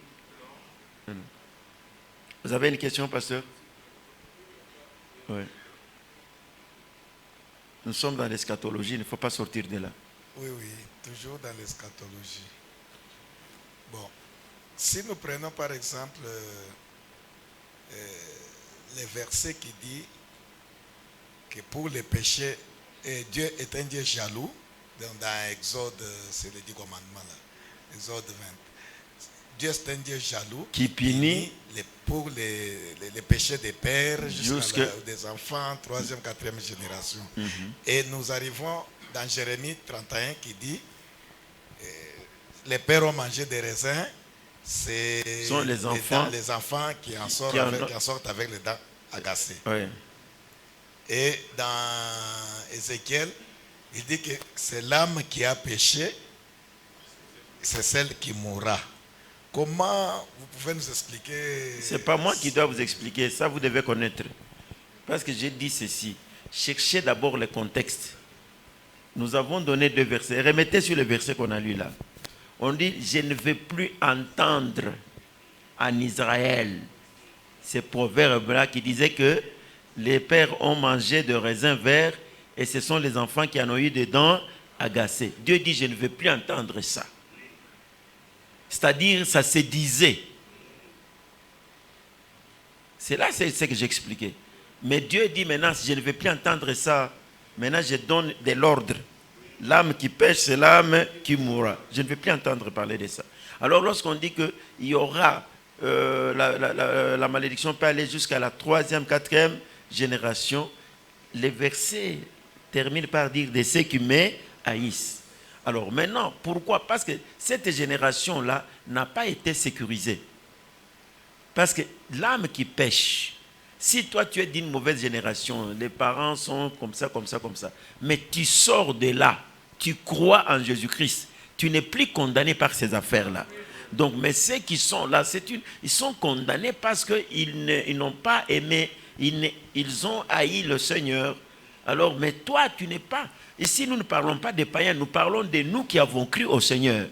Vous avez une question, pasteur? Oui. Nous sommes dans l'eschatologie, il ne faut pas sortir de là. Oui, toujours dans l'eschatologie. Bon, si nous prenons par exemple les versets qui disent que pour les péchés, Dieu est un Dieu jaloux, dans Exode, c'est le 10 commandements là, Exode 20. Dieu est un Dieu jaloux qui punit pour les péchés des pères jusqu'à des enfants, 3e, 4e génération. Et nous arrivons dans Jérémie 31 qui dit les pères ont mangé des raisins, ce sont les enfants qui en sortent avec les dents agacées. Oui. Et dans Ézéchiel, il dit que c'est l'âme qui a péché, c'est celle qui mourra. Comment vous pouvez nous expliquer? Ce n'est pas moi qui dois vous expliquer, ça vous devez connaître. Parce que j'ai dit ceci, cherchez d'abord le contexte. Nous avons donné 2 versets. Remettez sur le verset qu'on a lu là. On dit, je ne vais plus entendre en Israël ces proverbes-là qui disaient que les pères ont mangé de raisins verts et ce sont les enfants qui en ont eu des dents agacées. Dieu dit, je ne veux plus entendre ça. C'est-à-dire, ça se disait. C'est là ce que j'ai expliqué. Mais Dieu dit maintenant, si je ne vais plus entendre ça, maintenant je donne de l'ordre. L'âme qui pêche, c'est l'âme qui mourra. Je ne vais plus entendre parler de ça. Alors lorsqu'on dit qu'il y aura, la malédiction peut aller jusqu'à la 3e, 4e génération, les versets terminent par dire de ceux qui me haïssent. Alors maintenant, pourquoi? Parce que cette génération-là n'a pas été sécurisée. Parce que l'âme qui pêche, si toi tu es d'une mauvaise génération, les parents sont comme ça, comme ça, comme ça, mais tu sors de là, tu crois en Jésus-Christ, tu n'es plus condamné par ces affaires-là. Donc, mais ceux qui sont là, ils sont condamnés parce qu'ils n'ont pas aimé, ils ont haï le Seigneur. Alors, mais toi, tu n'es pas. Ici, nous ne parlons pas des païens, nous parlons de nous qui avons cru au Seigneur.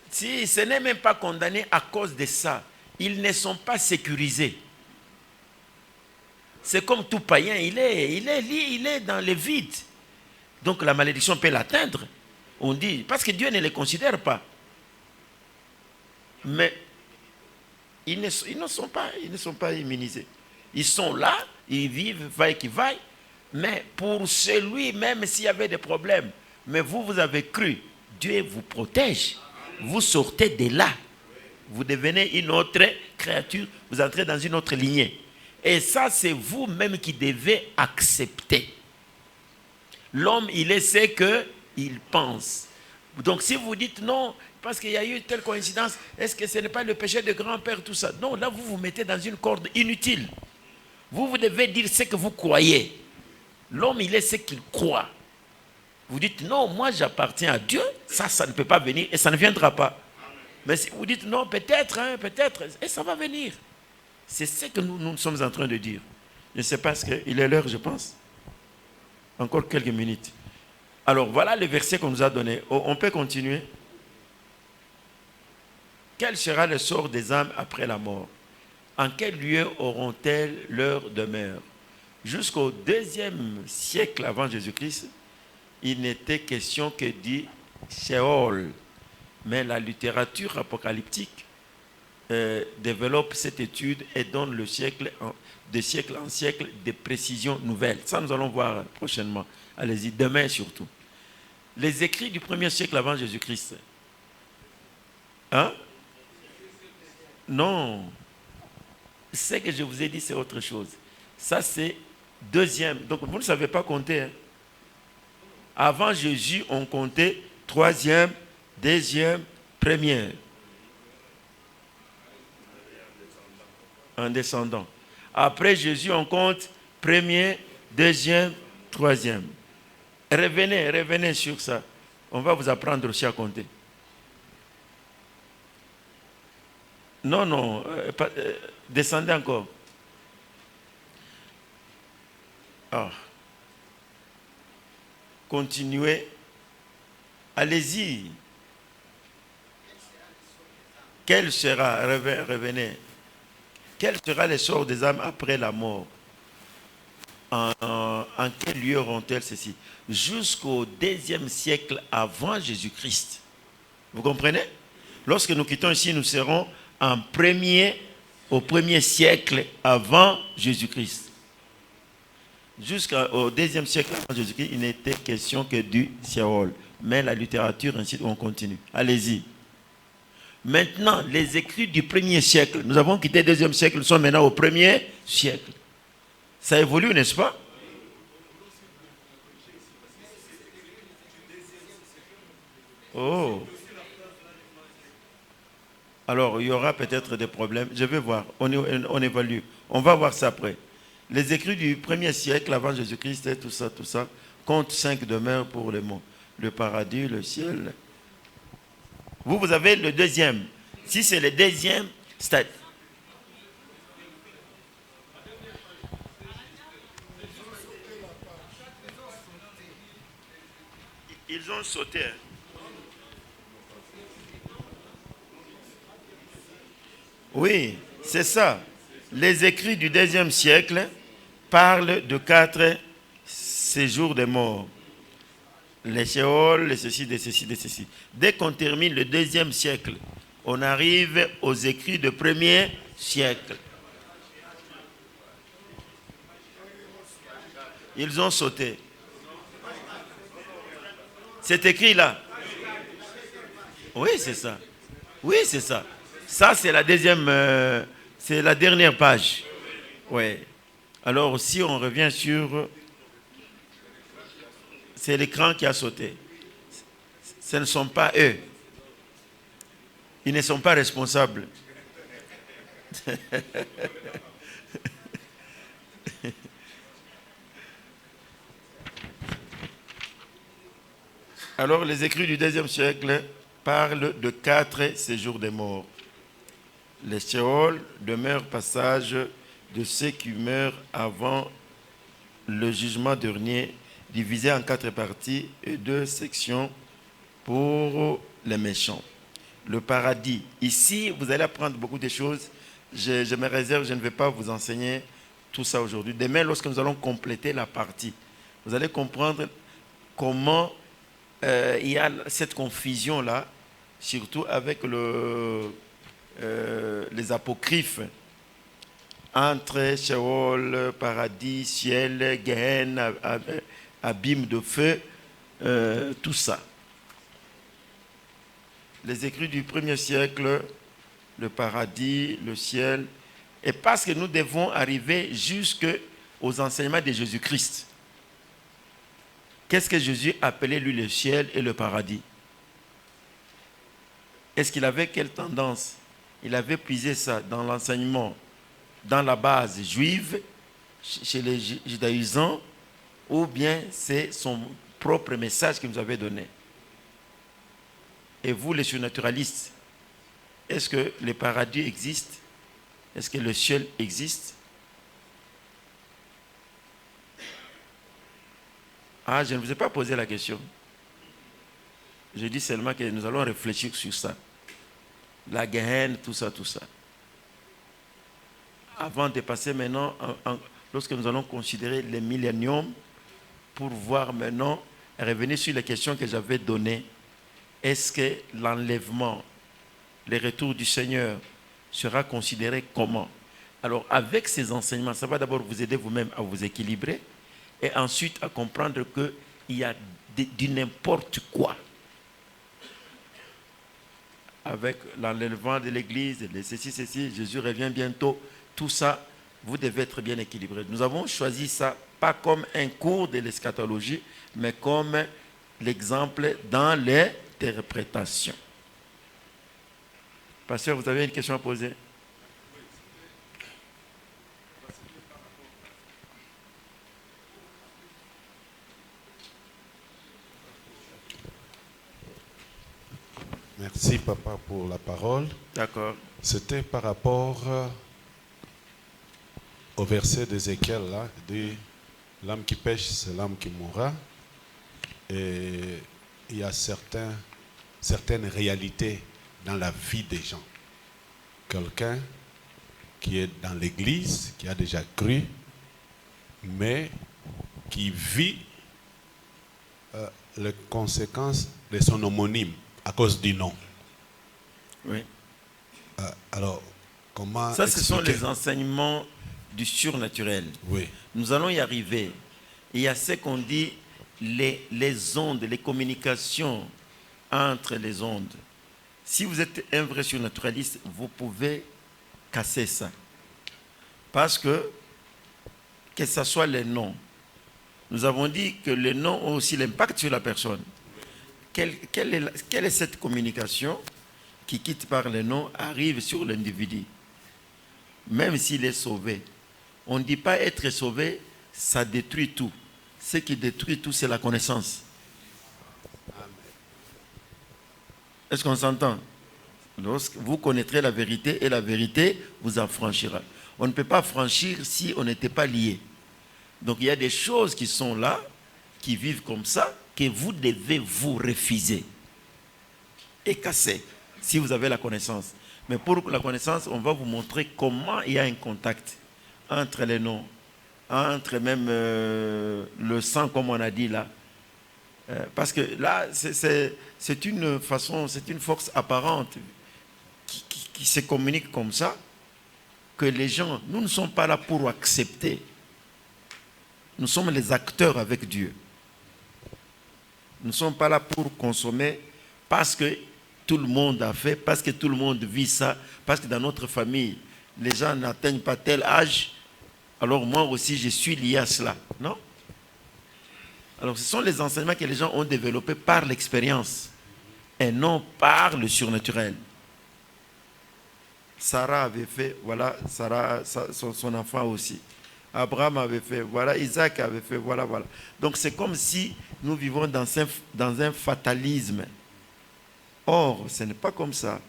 Si ce n'est même pas condamné à cause de ça, ils ne sont pas sécurisés. C'est comme tout païen, il est dans le vide. Donc la malédiction peut l'atteindre. On dit, parce que Dieu ne les considère pas. Mais ils ne sont pas immunisés. Ils sont là, ils vivent, vaille qui vaille. Mais pour celui, même s'il y avait des problèmes, Mais vous, vous avez cru. Dieu vous protège. Vous sortez de là. Vous devenez une autre créature. Vous entrez dans une autre lignée. Et ça, c'est vous-même qui devez accepter. L'homme, il est ce qu'il pense. Donc si vous dites non, parce qu'il y a eu telle coïncidence, est-ce que ce n'est pas le péché de grand-père, tout ça? Non, là vous vous mettez dans une corde inutile. Vous devez dire ce que vous croyez. L'homme, il est ce qu'il croit. Vous dites non, moi j'appartiens à Dieu, ça ne peut pas venir et ça ne viendra pas. Mais si vous dites non, peut-être, et ça va venir. C'est ce que nous sommes en train de dire. Je ne sais pas ce qu'il est l'heure, je pense. Encore quelques minutes. Alors, voilà le verset qu'on nous a donné. On peut continuer. Quel sera le sort des âmes après la mort? En quel lieu auront-elles leur demeure? Jusqu'au 2e siècle avant Jésus-Christ, il n'était question que du Sheol. Mais la littérature apocalyptique développe cette étude et donne de siècle en siècle des précisions nouvelles. Ça, nous allons voir prochainement. Allez-y, demain surtout. Les écrits du 1er siècle avant Jésus-Christ. Hein? Non. Ce que je vous ai dit, c'est autre chose. Ça, c'est 2e. Donc, vous ne savez pas compter. Hein? Avant Jésus, on comptait 3e, 2e, 1er. Un descendant. Après Jésus, on compte 1er, 2e, 3e. Revenez sur ça. On va vous apprendre aussi à compter. Non, descendez encore. Continuez. Allez-y. Quel sera, revenez. Quel sera le sort des âmes après la mort? En quel lieu auront-elles ceci? Jusqu'au 2e siècle avant Jésus-Christ. Vous comprenez? Lorsque nous quittons ici, nous serons au 1er siècle avant Jésus-Christ. Jusqu'au 2e siècle avant Jésus-Christ, il n'était question que du Sheol. Mais la littérature, ainsi on continue. Allez-y. Maintenant, les écrits du 1er siècle, nous avons quitté le 2e siècle, nous sommes maintenant au 1er siècle. Ça évolue, n'est-ce pas? Oh. Alors, il y aura peut-être des problèmes. Je vais voir. On évalue. On va voir ça après. Les écrits du 1er siècle avant Jésus-Christ, tout ça, comptent 5 demeures pour les monts. Le paradis, le ciel. Vous avez le 2e. Si c'est le 2e, c'est... Ils ont sauté. Oui, c'est ça. Les écrits du 2e siècle parlent de 4 séjours de mort. Les Sheol, les ceci, de ceci, de ceci. Dès qu'on termine le 2e siècle, on arrive aux écrits du 1er siècle. Ils ont sauté. C'est écrit là. Oui, c'est ça. Oui, c'est ça. Ça, c'est la c'est la dernière page. Oui. Alors, si on revient sur... C'est l'écran qui a sauté. Ce ne sont pas eux. Ils ne sont pas responsables. Alors, les écrits du 2e siècle parlent de 4 séjours des morts. Les Sheol demeurent passage de ceux qui meurent avant le jugement dernier, divisé en 4 parties et 2 sections pour les méchants. Le paradis. Ici, vous allez apprendre beaucoup de choses. Je me réserve, je ne vais pas vous enseigner tout ça aujourd'hui. Demain, lorsque nous allons compléter la partie, vous allez comprendre comment il y a cette confusion-là, surtout avec les apocryphes entre Sheol, paradis, ciel, Gehenna, abîme de feu. tout ça. Les écrits du 1er siècle, le paradis, le ciel, et parce que nous devons arriver jusqu'aux enseignements de Jésus-Christ. Qu'est-ce que Jésus appelait lui le ciel et le paradis? Est-ce qu'il avait quelle tendance? Il avait puisé ça dans l'enseignement, dans la base juive, chez les judaïsants, ou bien c'est son propre message qu'il nous avait donné? Et vous, les surnaturalistes, est-ce que le paradis existe? Est-ce que le ciel existe? Ah, je ne vous ai pas posé la question. Je dis seulement que nous allons réfléchir sur ça. La Gehenna, tout ça, tout ça. Avant de passer maintenant, lorsque nous allons considérer les milléniums, pour voir maintenant, revenir sur les questions que j'avais données. Est-ce que l'enlèvement, le retour du Seigneur sera considéré comment? Alors, avec ces enseignements, ça va d'abord vous aider vous-même à vous équilibrer et ensuite à comprendre qu'il y a du n'importe quoi. Avec l'enlèvement de l'Église, ceci, Jésus revient bientôt, tout ça, vous devez être bien équilibré. Nous avons choisi ça, pas comme un cours de l'eschatologie, mais comme l'exemple dans l'interprétation. Pasteur, vous avez une question à poser? Merci, papa, pour la parole. D'accord. C'était par rapport au verset d'Ézéchiel, là, dit « L'âme qui pêche, c'est l'âme qui mourra ». Et il y a certaines réalités dans la vie des gens. Quelqu'un qui est dans l'église, qui a déjà cru, mais qui vit les conséquences de son homonyme à cause du nom. Oui. Alors, comment ça, ce sont expliquer? les enseignements du surnaturel. Oui. Nous allons y arriver. Il y a ce qu'on dit les ondes, les communications entre les ondes. Si vous êtes un vrai surnaturaliste, vous pouvez casser ça. Parce que ce soit les noms, nous avons dit que les noms ont aussi l'impact sur la personne. Quelle est cette communication qui, quitte par les noms, arrive sur l'individu? Même s'il est sauvé. On ne dit pas être sauvé, ça détruit tout. Ce qui détruit tout, c'est la connaissance. Est-ce qu'on s'entend? Vous connaîtrez la vérité et la vérité vous affranchira. On ne peut pas franchir si on n'était pas lié. Donc il y a des choses qui sont là, qui vivent comme ça, que vous devez vous refuser et casser si vous avez la connaissance. Mais pour la connaissance, on va vous montrer comment il y a un contact entre les noms, entre même le sang, comme on a dit là. Parce que là, c'est une façon, c'est une force apparente qui se communique comme ça, que les gens, nous ne sommes pas là pour accepter. Nous sommes les acteurs avec Dieu. Nous ne sommes pas là pour consommer parce que tout le monde a fait, parce que tout le monde vit ça, parce que dans notre famille, les gens n'atteignent pas tel âge, alors moi aussi je suis lié à cela. Non? Alors ce sont les enseignements que les gens ont développés par l'expérience et non par le surnaturel. Sarah avait fait, voilà, Sarah, son enfant aussi. Abraham avait fait, voilà, Isaac avait fait, voilà, voilà. Donc c'est comme si nous vivons dans un fatalisme. Or, ce n'est pas comme ça.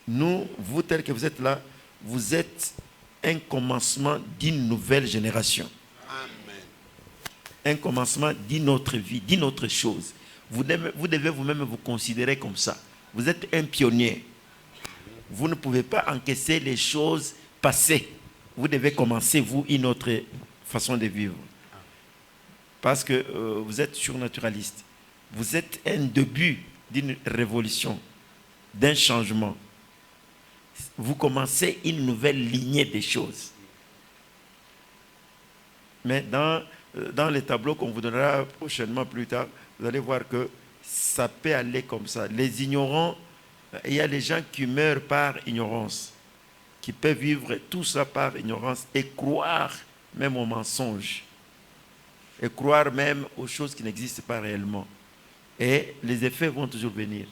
Nous, vous tels que vous êtes là, vous êtes un commencement d'une nouvelle génération. Amen. Un commencement d'une autre vie, d'une autre chose. Vous devez vous-même vous considérer comme ça. Vous êtes un pionnier. Vous ne pouvez pas encaisser les choses passées. Vous devez commencer, vous, une autre façon de vivre. Parce que vous êtes surnaturaliste. Vous êtes un début d'une révolution, d'un changement. Vous commencez une nouvelle lignée des choses. Mais dans dans les tableaux qu'on vous donnera prochainement plus tard, vous allez voir que ça peut aller comme ça. Les ignorants, il y a les gens qui meurent par ignorance, qui peuvent vivre tout ça par ignorance et croire même aux mensonges, et croire même aux choses qui n'existent pas réellement. Et les effets vont toujours venir.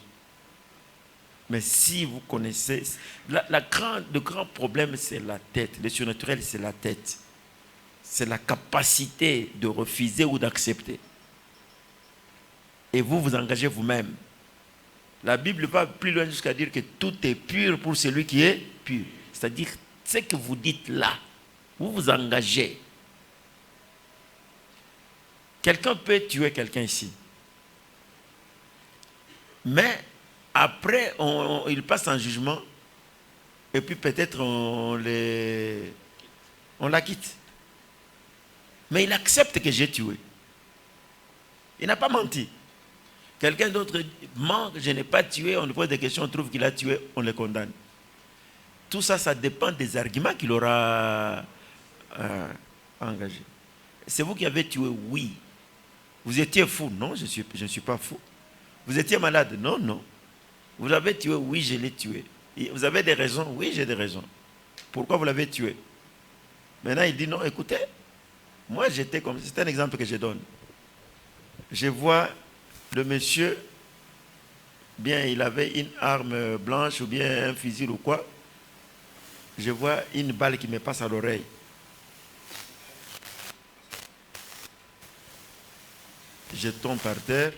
Mais si vous connaissez, le grand problème, c'est la tête. Le surnaturel, c'est la tête. C'est la capacité de refuser ou d'accepter. Et vous vous engagez vous-même. La Bible va plus loin jusqu'à dire que tout est pur pour celui qui est pur. C'est-à-dire, ce que vous dites là, vous vous engagez. Quelqu'un peut tuer quelqu'un ici. Mais après, il passe en jugement. Et puis peut-être on la quitte. Mais il accepte que j'ai tué. Il n'a pas menti. Quelqu'un d'autre ment, je n'ai pas tué, on lui pose des questions, on trouve qu'il a tué, on le condamne. Tout ça, ça dépend des arguments qu'il aura engagés. C'est vous qui avez tué, oui. Vous étiez fou, non, je ne suis pas fou. Vous étiez malade, non, non. Vous l'avez tué, oui, je l'ai tué. Et vous avez des raisons, oui, j'ai des raisons. Pourquoi vous l'avez tué? Maintenant, il dit non, écoutez, moi j'étais comme, c'est un exemple que je donne. Je vois le monsieur, bien il avait une arme blanche ou bien un fusil ou quoi. Je vois une balle qui me passe à l'oreille. Je tombe par terre.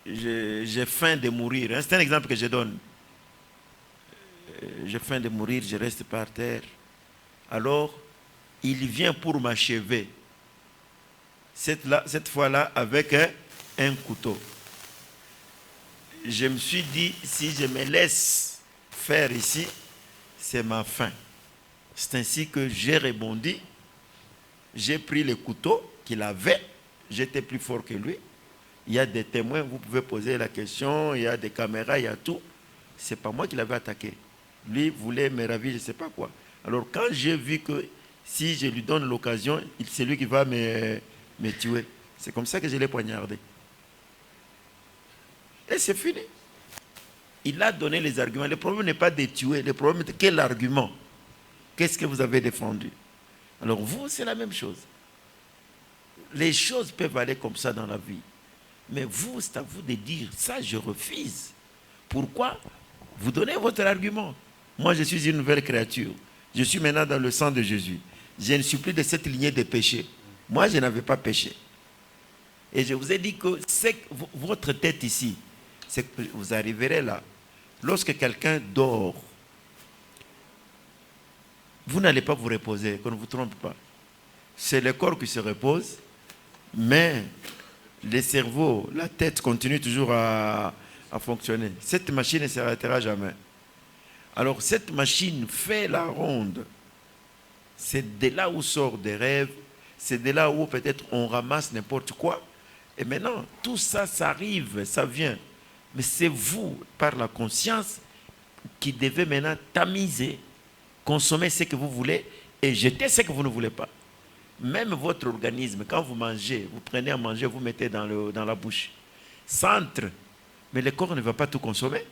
J'ai faim de mourir. C'est un exemple que je donne. J'ai faim de mourir, je reste par terre. Alors, il vient pour m'achever. Cette fois-là, avec un couteau. Je me suis dit, si je me laisse faire ici, c'est ma fin. C'est ainsi que j'ai rebondi. J'ai pris le couteau qu'il avait. J'étais plus fort que lui. Il y a des témoins, vous pouvez poser la question, il y a des caméras, il y a tout. Ce n'est pas moi qui l'avais attaqué. Lui voulait me ravir, je ne sais pas quoi. Alors quand j'ai vu que si je lui donne l'occasion, c'est lui qui va me tuer. C'est comme ça que je l'ai poignardé. Et c'est fini. Il a donné les arguments. Le problème n'est pas de tuer, le problème est quel argument? Qu'est-ce que vous avez défendu? Alors vous, c'est la même chose. Les choses peuvent aller comme ça dans la vie. Mais vous, c'est à vous de dire, ça je refuse. Pourquoi? Vous donnez votre argument. Moi, je suis une nouvelle créature. Je suis maintenant dans le sang de Jésus. Je ne suis plus de cette lignée de péché. Moi, je n'avais pas péché. Et je vous ai dit que votre tête ici, c'est que vous arriverez là. Lorsque quelqu'un dort, vous n'allez pas vous reposer, qu'on ne vous trompe pas. C'est le corps qui se repose, mais le cerveau, la tête continue toujours à fonctionner. Cette machine ne s'arrêtera jamais. Alors cette machine fait la ronde. C'est de là où sortent des rêves, c'est de là où peut-être on ramasse n'importe quoi. Et maintenant, tout ça, ça arrive, ça vient. Mais c'est vous, par la conscience, qui devez maintenant tamiser, consommer ce que vous voulez et jeter ce que vous ne voulez pas. Même votre organisme, quand vous mangez, vous prenez à manger, vous mettez dans la bouche. Ça entre, mais le corps ne va pas tout consommer.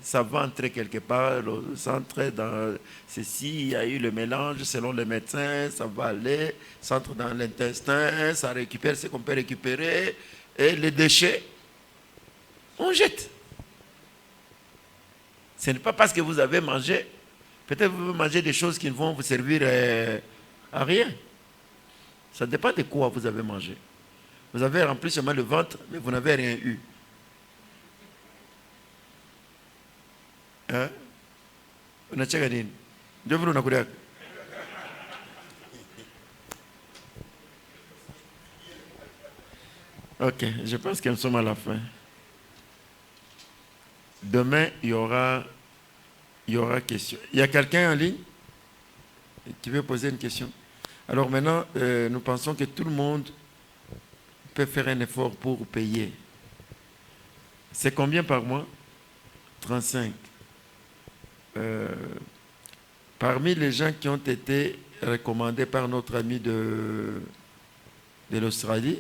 Ça va entrer quelque part, ça entre dans ceci, il y a eu le mélange selon les médecins, ça va aller, ça entre dans l'intestin, ça récupère ce qu'on peut récupérer, et les déchets, on jette. Ce n'est pas parce que vous avez mangé, peut-être vous mangez des choses qui ne vont vous servir à rien. Ça dépend de quoi vous avez mangé. Vous avez rempli seulement le ventre, mais vous n'avez rien eu. Hein? Ok, je pense que nous sommes à la fin. Demain, il y aura question. Il y a quelqu'un en ligne qui veut poser une question? Alors maintenant, nous pensons que tout le monde peut faire un effort pour payer. C'est combien par mois? 35. Parmi les gens qui ont été recommandé par notre ami de l'Australie.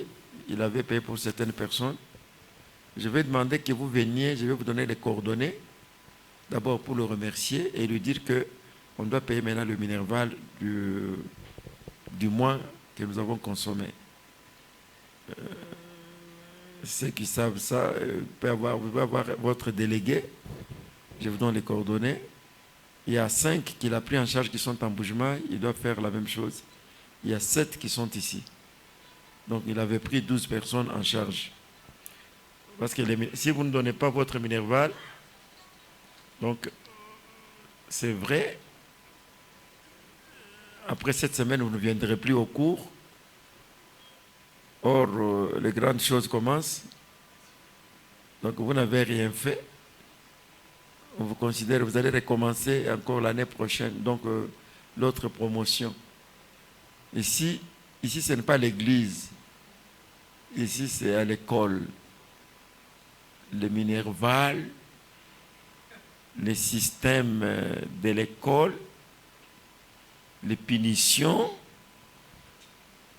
Il avait payé pour certaines personnes. Je vais demander que vous veniez, je vais vous donner les coordonnées, d'abord pour le remercier et lui dire qu'on doit payer maintenant le Minerval du mois que nous avons consommé. Ceux qui savent ça, vous pouvez avoir votre délégué, je vous donne les coordonnées. Il y a 5 qu'il a pris en charge qui sont en Boujma, il doit faire la même chose. Il y a 7 qui sont ici. Donc il avait pris 12 personnes en charge. Parce que si vous ne donnez pas votre Minerval, donc c'est vrai, après cette semaine, vous ne viendrez plus au cours. Or, les grandes choses commencent. Donc vous n'avez rien fait. On vous considère, vous allez recommencer encore l'année prochaine. Donc l'autre promotion. Ici ce n'est pas l'église. Ici, c'est à l'école. Le Minerval, les systèmes de l'école, les punitions,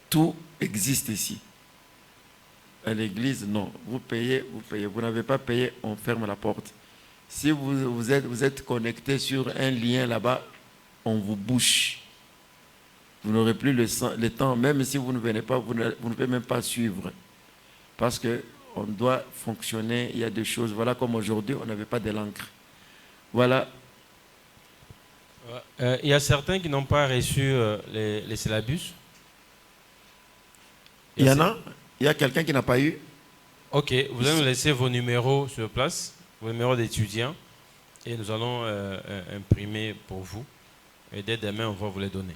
tout existe ici. À l'église, non. Vous payez, vous payez. Vous n'avez pas payé, on ferme la porte. Si vous êtes connecté sur un lien là-bas, on vous bouche. Vous n'aurez plus le temps, même si vous ne venez pas, vous ne pouvez même pas suivre. Parce qu'on doit fonctionner, il y a des choses. Voilà, comme aujourd'hui, on n'avait pas de l'encre. Voilà. Il y a certains qui n'ont pas reçu les syllabus. Il y en a? Il y a quelqu'un qui n'a pas eu? Ok, vous allez nous laisser vos numéros sur place, vos numéros d'étudiants, et nous allons imprimer pour vous. Et dès demain, on va vous les donner.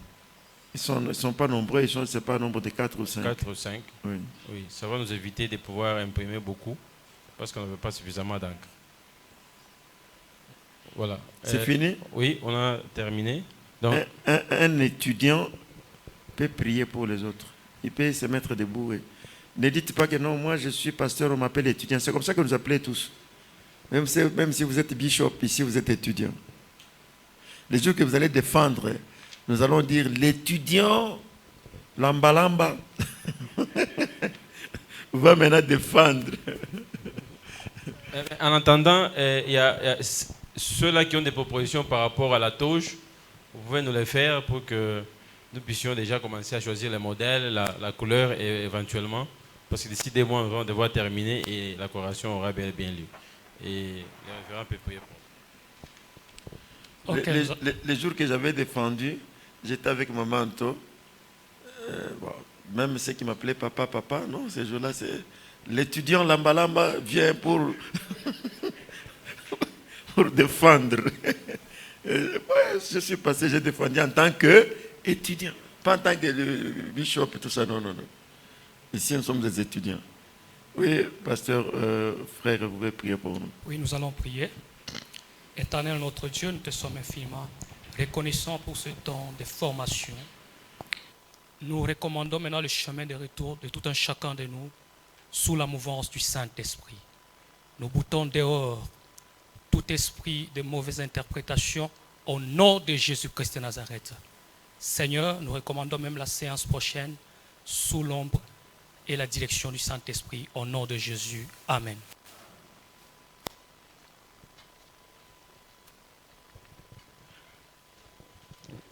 Ils ne sont pas nombreux, c'est pas un nombre de 4 ou 5. 4 ou 5. Oui. Oui, ça va nous éviter de pouvoir imprimer beaucoup, parce qu'on n'avait pas suffisamment d'encre. Voilà. C'est fini? Oui, on a terminé. Donc, un étudiant peut prier pour les autres. Il peut se mettre debout. Ne dites pas que non, moi je suis pasteur, on m'appelle étudiant. C'est comme ça que nous appelez tous. Même si vous êtes bishop, ici vous êtes étudiant. Les jours que vous allez défendre, nous allons dire l'étudiant, lamba lamba, va maintenant défendre. En attendant, il y a ceux-là qui ont des propositions par rapport à la toge, vous pouvez nous les faire pour que nous puissions déjà commencer à choisir les modèles, la couleur et éventuellement, parce que d'ici 2 mois, nous allons devoir terminer et la coloration aura bien lieu. Et les référents peuvent prier pour. Okay. Les jours que j'avais défendu, j'étais avec Maman Anto. Même ceux qui m'appelaient papa, non, ces jours-là, c'est l'étudiant Lamba Lamba vient pour défendre. Je suis passé, j'ai défendu en tant qu'étudiant, pas en tant que bishop et tout ça, non. Ici, nous sommes des étudiants. Oui, pasteur, frère, vous pouvez prier pour nous. Oui, nous allons prier. Éternel notre Dieu, nous te sommes infiniment reconnaissants pour ce temps de formation. Nous recommandons maintenant le chemin de retour de tout un chacun de nous sous la mouvance du Saint-Esprit. Nous boutons dehors tout esprit de mauvaise interprétation au nom de Jésus-Christ de Nazareth. Seigneur, nous recommandons même la séance prochaine sous l'ombre et la direction du Saint-Esprit au nom de Jésus. Amen.